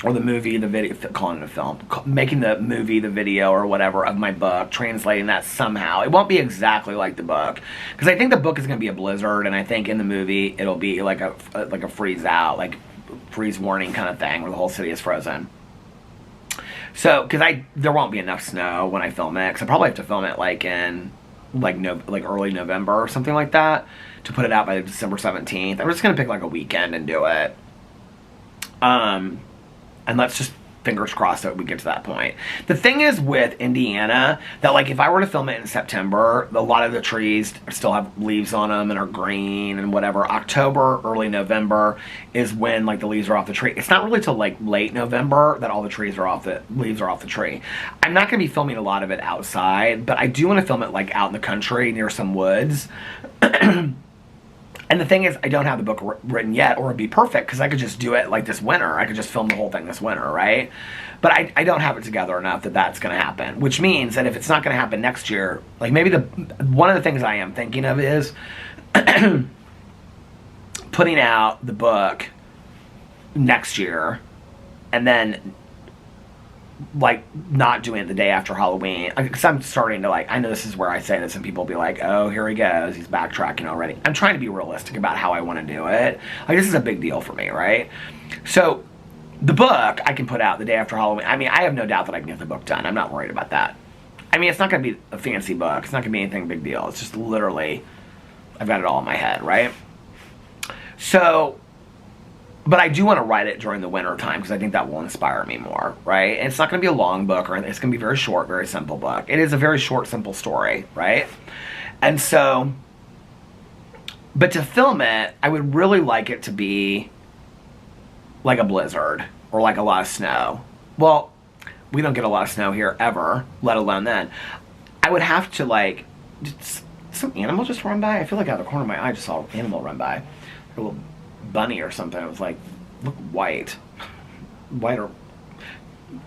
or the movie, the video, calling it a film, making the movie, the video, or whatever of my book, translating that somehow. It won't be exactly like the book, because I think the book is going to be a blizzard, and I think in the movie it'll be like a freeze out, like freeze warning kind of thing, where the whole city is frozen. So, because there won't be enough snow when I film it, because I probably have to film it like in like early November or something like that to put it out by December 17th. I'm just gonna pick like a weekend and do it. And let's just fingers crossed that we get to that point. The thing is with Indiana, that like if I were to film it in September, a lot of the trees still have leaves on them and are green and whatever. October, early November is when like the leaves are off the tree. It's not really till like late November that all the leaves are off the tree. I'm not going to be filming a lot of it outside, but I do want to film it like out in the country near some woods. And the thing is, I don't have the book written yet, or it'd be perfect, because I could just do it like this winter. I could just film the whole thing this winter, right? But I don't have it together enough that that's going to happen, which means that if it's not going to happen next year, like maybe one of the things I am thinking of is putting out the book next year, and then like not doing it the day after Halloween, because I'm starting to like, I know this is where I say this and people will be like, oh, here he goes, he's backtracking already. I'm trying to be realistic about how I want to do it. Like, this is a big deal for me, right? So the book I can put out the day after Halloween. I mean, I have no doubt that I can get the book done. I'm not worried about that. I mean, it's not going to be a fancy book. It's not going to be anything big deal. It's just literally, I've got it all in my head, right? So, but I do want to write it during the winter time, because I think that will inspire me more, right? And it's not going to be a long book or anything. It's going to be very short, very simple book. It is a very short, simple story, right? And so, but to film it, I would really like it to be like a blizzard or like a lot of snow. Well, we don't get a lot of snow here ever, let alone then. I would have to like, some animal just run by? I feel like out of the corner of my eye I just saw an animal run by. A little bunny or something. It was like, look white or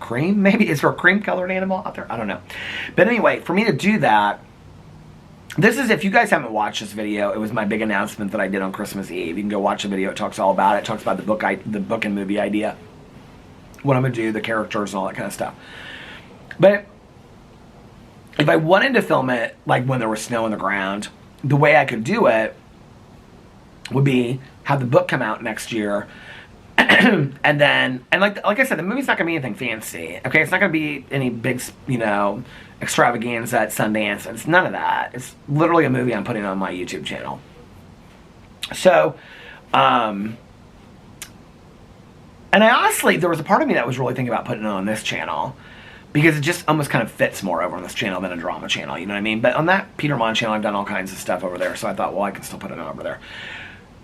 cream, maybe. Is there a cream colored animal out there? I don't know. But anyway, for me to do that, this is, if you guys haven't watched this video, it was my big announcement that I did on Christmas Eve. You can go watch the video. It talks all about it. It talks about the book and movie idea, what I'm gonna do, the characters and all that kind of stuff. But if I wanted to film it like when there was snow on the ground, the way I could do it would be have the book come out next year, and like I said, the movie's not gonna be anything fancy. Okay, it's not gonna be any big, extravaganza at Sundance. It's none of that. It's literally a movie I'm putting on my YouTube channel. So, and I honestly, there was a part of me that was really thinking about putting it on this channel, because it just almost kind of fits more over on this channel than a drama channel, you know what I mean? But on that Peter Monn channel, I've done all kinds of stuff over there, so I thought, well, I can still put it on over there.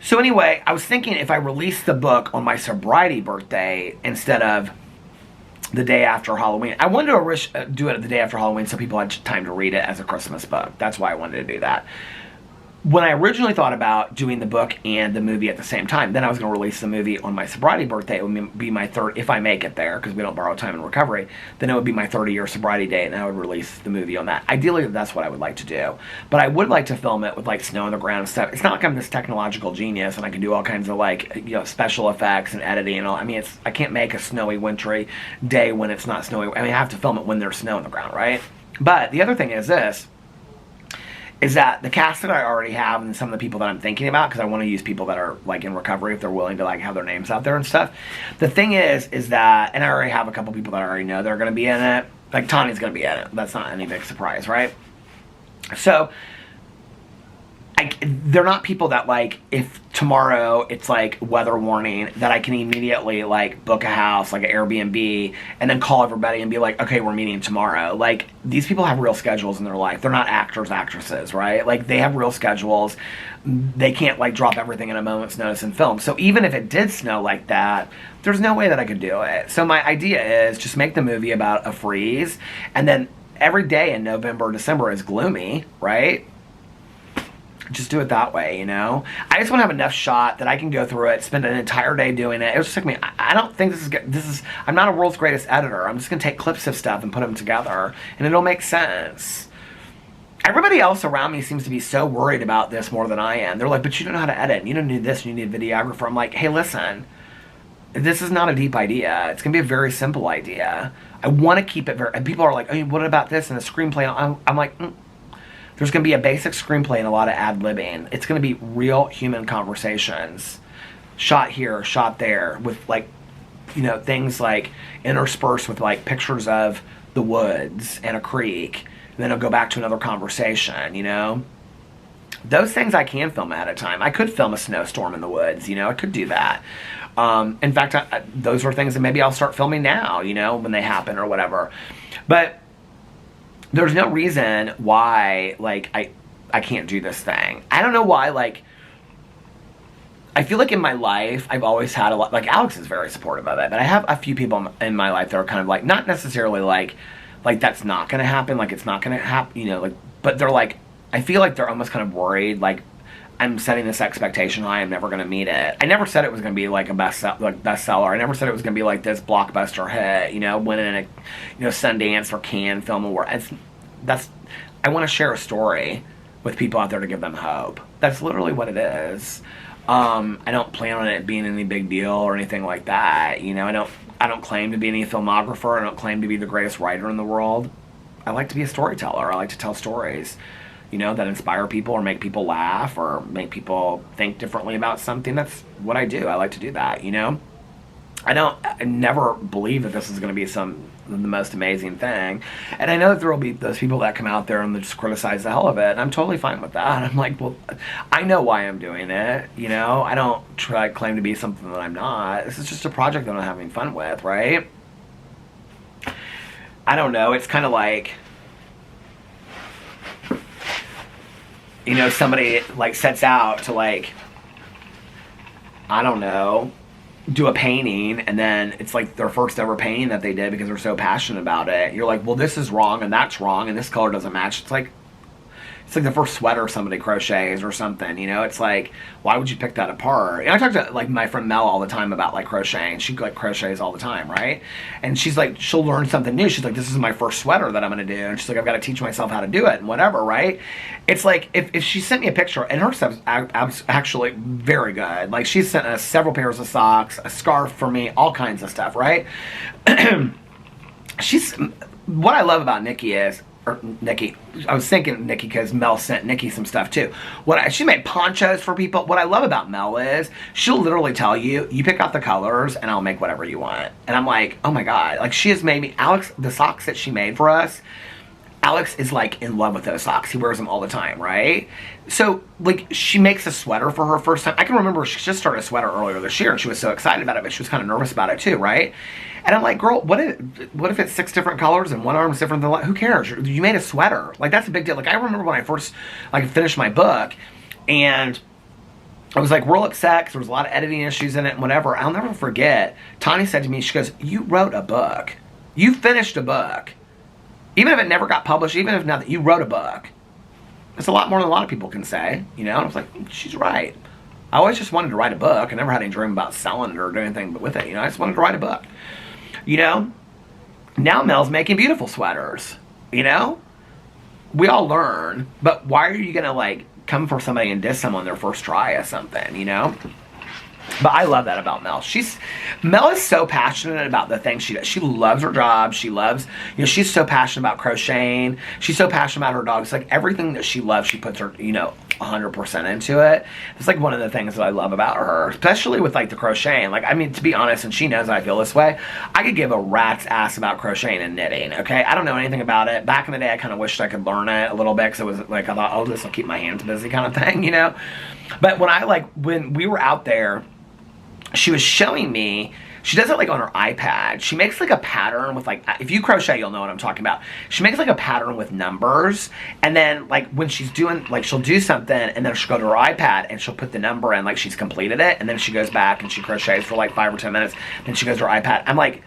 So anyway, I was thinking if I released the book on my sobriety birthday instead of the day after Halloween. I wanted to do it the day after Halloween so people had time to read it as a Christmas book. That's why I wanted to do that. When I originally thought about doing the book and the movie at the same time, then I was going to release the movie on my sobriety birthday. It would be my third, if I make it there, because we don't borrow time in recovery, then it would be my 30-year sobriety date, and I would release the movie on that. Ideally, that's what I would like to do. But I would like to film it with, like, snow on the ground and stuff. It's not like I'm this technological genius, and I can do all kinds of, like, special effects and editing and all. I mean, I can't make a snowy, wintry day when it's not snowy. I mean, I have to film it when there's snow on the ground, right? But the other thing is this, is that the cast that I already have and some of the people that I'm thinking about, because I want to use people that are like in recovery if they're willing to like have their names out there and stuff. The thing is that, and I already have a couple people that I already know that are going to be in it. Like Tawny's going to be in it. That's not any big surprise, right? So they're not people that, like, if tomorrow it's like weather warning, that I can immediately like book a house, like an Airbnb, and then call everybody and be like, okay, we're meeting tomorrow. Like, these people have real schedules in their life. They're not actors, actresses, right? Like, they have real schedules. They can't like drop everything in a moment's notice and film. So even if it did snow like that, there's no way that I could do it. So my idea is just make the movie about a freeze, and then every day in November, December is gloomy, right? Just do it that way, you know? I just want to have enough shot that I can go through it, spend an entire day doing it. It was just like me. I don't think this is, I'm not a world's greatest editor. I'm just going to take clips of stuff and put them together, and it'll make sense. Everybody else around me seems to be so worried about this more than I am. They're like, but you don't know how to edit. You don't need this. You need a videographer. I'm like, hey, listen, this is not a deep idea. It's going to be a very simple idea. I want to keep it very, and people are like, oh, what about this and the screenplay? I'm like, There's going to be a basic screenplay and a lot of ad-libbing. It's going to be real human conversations. Shot here, shot there, with like you know, things like interspersed with like pictures of the woods and a creek, and then it'll go back to another conversation, you know. Those things I can film ahead of time. I could film a snowstorm in the woods, you know, I could do that. In fact, those are things that maybe I'll start filming now, you know, when they happen or whatever. But there's no reason why, like, I can't do this thing. I don't know why, like, I feel like in my life, I've always had a lot, like, Alex is very supportive of it, but I have a few people in my life that are kind of like, not necessarily like that's not going to happen, like, it's not going to happen, you know, like, but they're like, I feel like they're almost kind of worried, like, I'm setting this expectation high, I'm never going to meet it. I never said it was going to be like a bestseller. I never said it was going to be like this blockbuster hit, you know, winning a, you know, Sundance or Cannes Film Award. I want to share a story with people out there to give them hope. That's literally what it is. I don't plan on it being any big deal or anything like that. You know, I don't claim to be any filmographer. I don't claim to be the greatest writer in the world. I like to be a storyteller. I like to tell stories, you know, that inspire people or make people laugh or make people think differently about something. That's what I do. I like to do that, you know. I never believe that this is going to be the most amazing thing. And I know that there will be those people that come out there and just criticize the hell of it. And I'm totally fine with that. I'm like, well, I know why I'm doing it, you know. I don't try to claim to be something that I'm not. This is just a project that I'm having fun with, right? I don't know. It's kind of like, you know, somebody like sets out to, like, I don't know, do a painting, and then it's like their first ever painting that they did because they're so passionate about it. You're like, well, this is wrong and that's wrong and this color doesn't match. It's like the first sweater somebody crochets or something, you know. It's like, why would you pick that apart? And I talk to like my friend Mel all the time about like crocheting. She like crochets all the time, right? And she's like, she'll learn something new. She's like, this is my first sweater that I'm gonna do, and she's like, I've got to teach myself how to do it and whatever, right? It's like if she sent me a picture, and her stuff's actually very good. Like, she's sent us several pairs of socks, a scarf for me, all kinds of stuff, right? What I love about Nikki is, or Nikki, I was thinking Nikki because Mel sent Nikki some stuff too. She made ponchos for people. What I love about Mel is she'll literally tell you, you pick out the colors and I'll make whatever you want. And I'm like, oh my God. Like, she has made me, Alex, the socks that she made for us, Alex is like in love with those socks. He wears them all the time, right? So like, she makes a sweater for her first time. I can remember she just started a sweater earlier this year and she was so excited about it, but she was kind of nervous about it too, right? And I'm like, girl, what if it's 6 different colors and one arm's different than the who cares? You made a sweater. Like, that's a big deal. Like, I remember when I first like finished my book and I was like real upset because there was a lot of editing issues in it and whatever. I'll never forget, Tani said to me, she goes, you wrote a book. You finished a book. Even if it never got published, even if nothing, you wrote a book. It's a lot more than a lot of people can say, you know? And I was like, she's right. I always just wanted to write a book. I never had any dream about selling it or doing anything with it, you know? I just wanted to write a book, you know? Now Mel's making beautiful sweaters, you know? We all learn, but why are you gonna, like, come for somebody and diss someone their first try of something, you know? But I love that about Mel. Mel is so passionate about the things she does. She loves her job. She loves, you know, she's so passionate about crocheting. She's so passionate about her dogs. Like, everything that she loves, she puts her, you know, 100% into it. It's like one of the things that I love about her, especially with like the crocheting. Like, I mean, to be honest, and she knows I feel this way, I could give a rat's ass about crocheting and knitting, okay? I don't know anything about it. Back in the day, I kind of wished I could learn it a little bit because it was like, I thought, oh, this will keep my hands busy kind of thing, you know? But when we were out there, she was showing me, she does it like on her iPad. She makes like a pattern with like, if you crochet, you'll know what I'm talking about. She makes like a pattern with numbers. And then like when she's doing, like she'll do something and then she'll go to her iPad and she'll put the number in like she's completed it. And then she goes back and she crochets for like 5 or 10 minutes. Then she goes to her iPad. I'm like,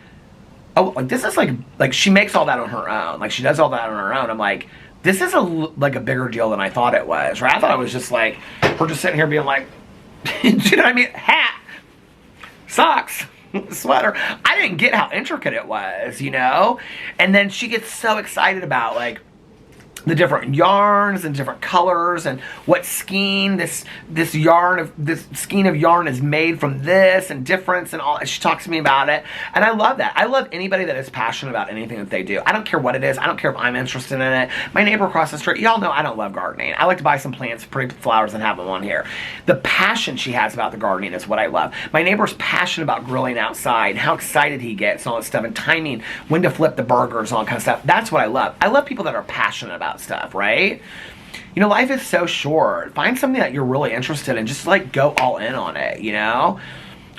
oh, like this is like she makes all that on her own. Like she does all that on her own. I'm like, this is like a bigger deal than I thought it was, right? I thought it was just like, we're just sitting here being like, do you know what I mean? Hat. Socks, sweater. I didn't get how intricate it was, you know? And then she gets so excited about like the different yarns and different colors and what skein this skein of yarn is made from this and difference and all. She talks to me about it, and I love that. I love anybody that is passionate about anything that they do. I don't care what it is. I don't care if I'm interested in it. My neighbor across the street, y'all know I don't love gardening. I like to buy some plants, pretty flowers, and have them on here. The passion she has about the gardening is what I love. My neighbor's passionate about grilling outside, how excited he gets and all that stuff, and timing when to flip the burgers, all that kind of stuff. That's what I love. I love people that are passionate about stuff, right? You know, life is so short. Find something that you're really interested in. Just like go all in on it, you know?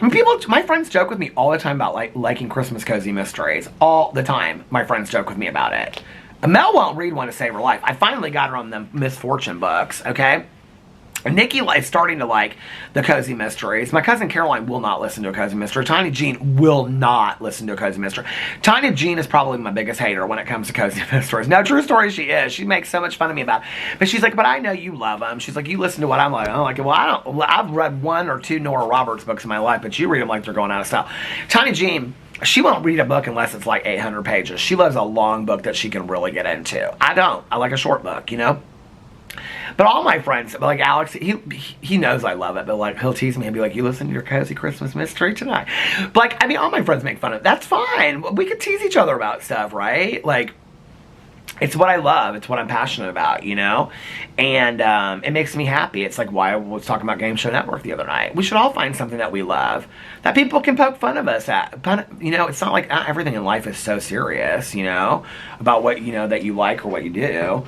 I mean, my friends joke with me all the time about liking Christmas cozy mysteries. All the time, my friends joke with me about it. Mel won't read one to save her life. I finally got her on the Misfortune books, okay? Nikki is starting to like the cozy mysteries. My cousin Caroline will not listen to a cozy mystery. Tiny Jean will not listen to a cozy mystery. Tiny Jean is probably my biggest hater when it comes to cozy mysteries. Now, true story, she is. She makes so much fun of me about it. But she's like, but I know you love them. She's like, you listen to what I'm like. I'm like, well, I've read 1 or 2 Nora Roberts books in my life, but you read them like they're going out of style. Tiny Jean, she won't read a book unless it's like 800 pages. She loves a long book that she can really get into. I don't. I like a short book, you know? But all my friends, like Alex, he knows I love it, but like he'll tease me and be like, you listen to your cozy Christmas mystery tonight? But like, I mean, all my friends make fun of it. That's fine. We could tease each other about stuff, right? Like, it's what I love. It's what I'm passionate about, you know? And it makes me happy. It's like why I was talking about Game Show Network the other night. We should all find something that we love that people can poke fun of us at. You know, it's not like everything in life is so serious, you know, about what, you know, that you like or what you do.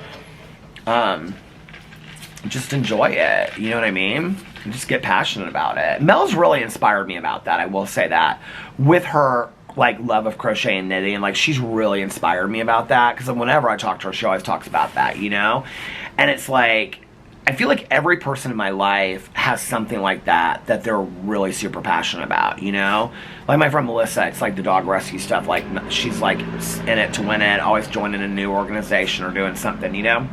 Just enjoy it, you know what I mean? And just get passionate about it. Mel's really inspired me about that, I will say that. With her, like, love of crochet and knitting, and, like, she's really inspired me about that, because whenever I talk to her, she always talks about that, you know? And it's like, I feel like every person in my life has something like that they're really super passionate about, you know? Like my friend Melissa, it's like the dog rescue stuff, like, she's, like, in it to win it, always joining a new organization or doing something, you know?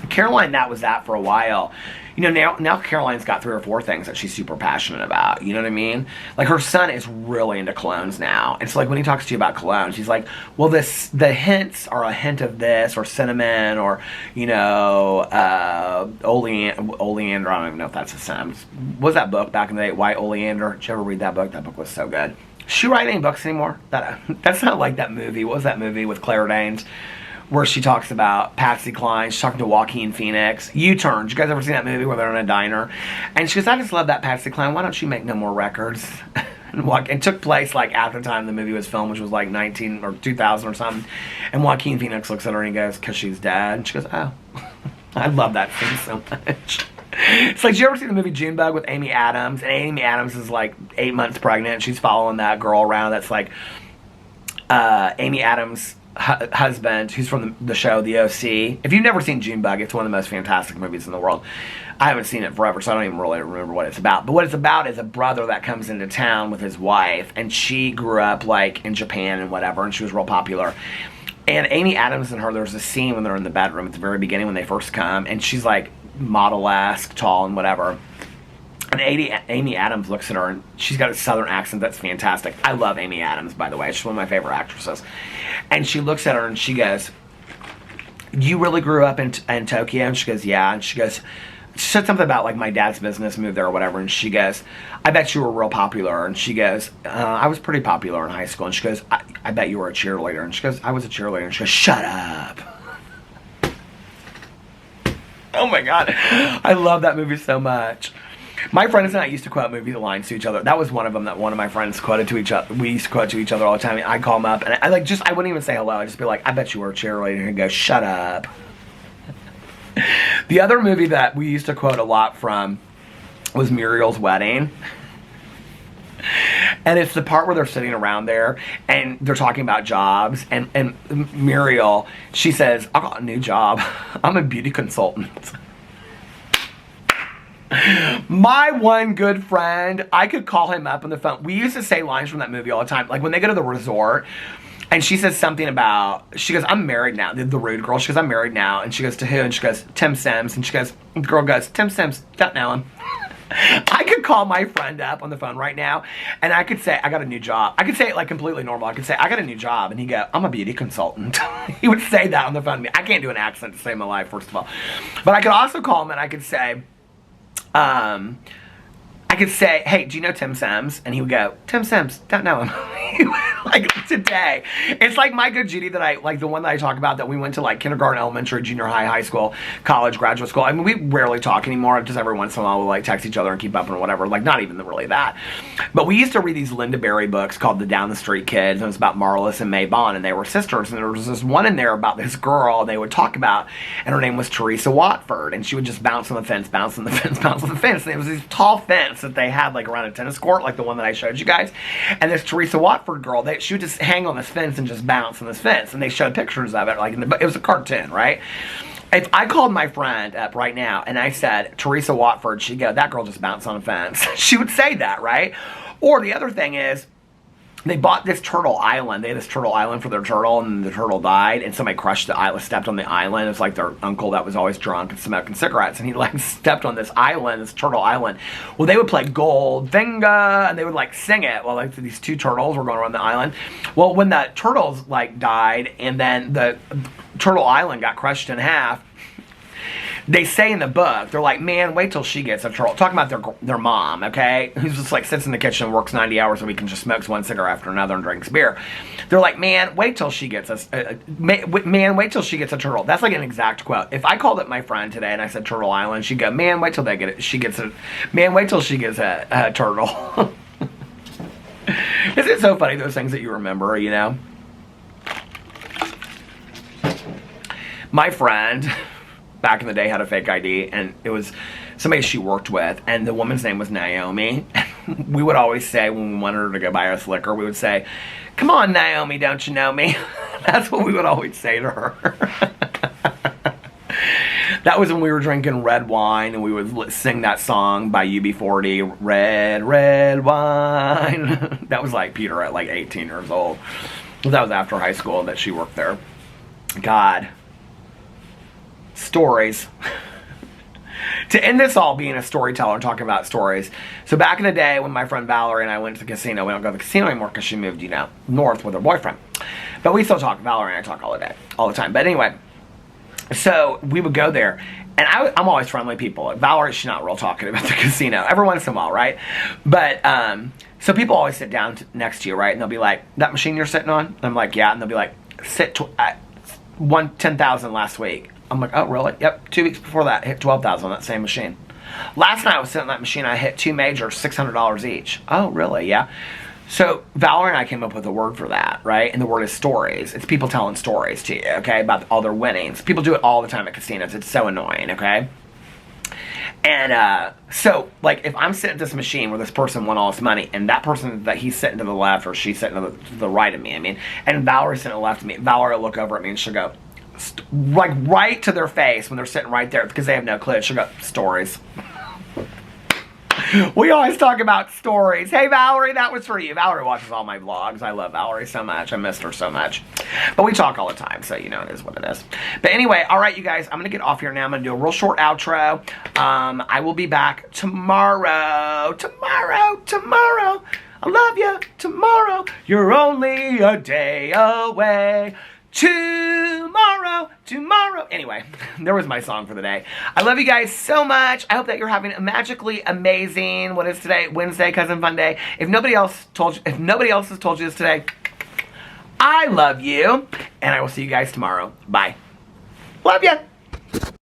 Caroline, that was that for a while. You know, now Caroline's got 3 or 4 things that she's super passionate about. You know what I mean? Like, her son is really into colognes now. And so, like, when he talks to you about colognes, he's like, well, the hints are a hint of this, or cinnamon, or, you know, oleander. I don't even know if that's a scent. What was that book back in the day, White Oleander? Did you ever read that book? That book was so good. Does she write any books anymore? That's not like that movie. What was that movie with Claire Danes? Where she talks about Patsy Cline. She's talking to Joaquin Phoenix. U-Turn. Did you guys ever see that movie where they're in a diner? And she goes, I just love that Patsy Cline. Why don't you make no more records? And it took place like at the time the movie was filmed, which was like 19 or 2000 or something. And Joaquin Phoenix looks at her and he goes, because she's dead. And she goes, oh. I love that scene so much. It's like, did you ever see the movie Junebug with Amy Adams? And Amy Adams is like 8 months pregnant. And she's following that girl around that's like Amy Adams' husband, who's from the show The O.C. If you've never seen Junebug, it's one of the most fantastic movies in the world. I haven't seen it forever, so I don't even really remember what it's about. But what it's about is a brother that comes into town with his wife, and she grew up like in Japan and whatever, and she was real popular. And Amy Adams and her, there's a scene when they're in the bedroom at the very beginning when they first come, and she's like model-esque, tall and whatever. And Amy Adams looks at her, and she's got a southern accent that's fantastic. I love Amy Adams, by the way. She's one of my favorite actresses. And she looks at her, and she goes, you really grew up in Tokyo? And she goes, yeah. And she goes, she said something about, like, my dad's business moved there or whatever. And she goes, I bet you were real popular. And she goes, I was pretty popular in high school. And she goes, I bet you were a cheerleader. And she goes, I was a cheerleader. And she goes, shut up. Oh, my God. I love that movie so much. My friends and I used to quote movie lines to each other. That was one of them that one of my friends quoted to each other. We used to quote to each other all the time. I'd call him up, and I wouldn't even say hello. I'd just be like, I bet you were a cheerleader. And he'd go, shut up. The other movie that we used to quote a lot from was Muriel's Wedding. And it's the part where they're sitting around there, and they're talking about jobs. And Muriel, she says, I got a new job. I'm a beauty consultant. My one good friend, I could call him up on the phone. We used to say lines from that movie all the time. Like when they go to the resort, and she says something about, she goes, I'm married now. The rude girl, she goes, I'm married now. And she goes, to who? And she goes, Tim Sims. And she goes, the girl goes, Tim Sims, don't know him. I could call my friend up on the phone right now, and I could say, I got a new job. I could say it like completely normal. I could say, I got a new job. And he'd go, I'm a beauty consultant. He would say that on the phone to me. I can't do an accent to save my life, first of all. But I could also call him and I could say, hey, do you know Tim Sims? And he would go, Tim Sims, don't know him. Like today. It's like my good Judy that like the one that I talk about that we went to like kindergarten, elementary, junior high, high school, college, graduate school. I mean, we rarely talk anymore. Just every once in a while we'll like text each other and keep up and whatever. Like not even really that. But we used to read these Linda Berry books called The Down the Street Kids. And it was about Marlis and May Bond, and they were sisters. And there was this one in there about this girl they would talk about, and her name was Teresa Watford. And she would just bounce on the fence, bounce on the fence, bounce on the fence. And it was this tall fence that they had like around a tennis court, like the one that I showed you guys. And this Teresa Watford girl, she would just hang on this fence and just bounce on this fence. And they showed pictures of it, like it was a cartoon, right? If I called my friend up right now and I said, Teresa Watford, she'd go, that girl just bounced on a fence. She would say that, right? Or the other thing is, they bought this turtle island. They had this turtle island for their turtle, and the turtle died, and somebody crushed the island, stepped on the island. It was like their uncle that was always drunk and smoking cigarettes, and he like stepped on this island, this turtle island. Well, they would play Goldfinger, and they would like sing it while like these two turtles were going around the island. Well, when the turtles like died, and then the turtle island got crushed in half, they say in the book, they're like, man, wait till she gets a turtle. Talking about their mom, okay? Who's just like sits in the kitchen and works 90 hours a week and just smokes one cigarette after another and drinks beer. They're like, man, wait till she gets man, wait till she gets a turtle. That's like an exact quote. If I called up my friend today and I said Turtle Island, she'd go, man, wait till man, wait till she gets a turtle. Isn't it so funny, those things that you remember, you know? My friend back in the day had a fake ID, and it was somebody she worked with, and the woman's name was Naomi. We would always say when we wanted her to go buy us liquor, we would say, come on, Naomi, don't you know me? That's what we would always say to her. That was when we were drinking red wine, and we would sing that song by UB40, Red, Red Wine. That was like Peter at like 18 years old. That was after high school that she worked there. God. Stories. To end this all being a storyteller and talking about stories. So back in the day when my friend Valerie and I went to the casino, we don't go to the casino anymore because she moved, you know, north with her boyfriend. But we still talk. Valerie and I talk all the time. But anyway, so we would go there. And I'm always friendly people. Valerie, she's not real talking about the casino. Every once in a while, right? But, so people always sit down next to you, right? And they'll be like, that machine you're sitting on? And I'm like, yeah. And they'll be like, 10,000 last week. I'm like, oh, really? Yep, 2 weeks before that, I hit 12,000 on that same machine. Last night I was sitting on that machine, I hit two majors, $600 each. Oh, really? Yeah. So Valerie and I came up with a word for that, right? And the word is stories. It's people telling stories to you, okay, about all their winnings. People do it all the time at casinos. It's so annoying, okay? And so, like, if I'm sitting at this machine where this person won all this money, and that person that he's sitting to the left or she's sitting to the right of me, I mean, and Valerie's sitting to the left of me, Valerie will look over at me and she'll go, like right to their face when they're sitting right there because they have no clue. She'll go, stories. We always talk about stories. Hey, Valerie, that was for you. Valerie watches all my vlogs. I love Valerie so much. I missed her so much. But we talk all the time, so you know it is what it is. But anyway, all right, you guys, I'm going to get off here now. I'm going to do a real short outro. I will be back tomorrow. Tomorrow. I love you. Tomorrow. You're only a day away. Tomorrow. Anyway, there was my song for the day. I love you guys so much. I hope that you're having a magically amazing, what is today? Wednesday, Cousin Fun Day. If nobody else has told you this today, I love you. And I will see you guys tomorrow. Bye. Love ya.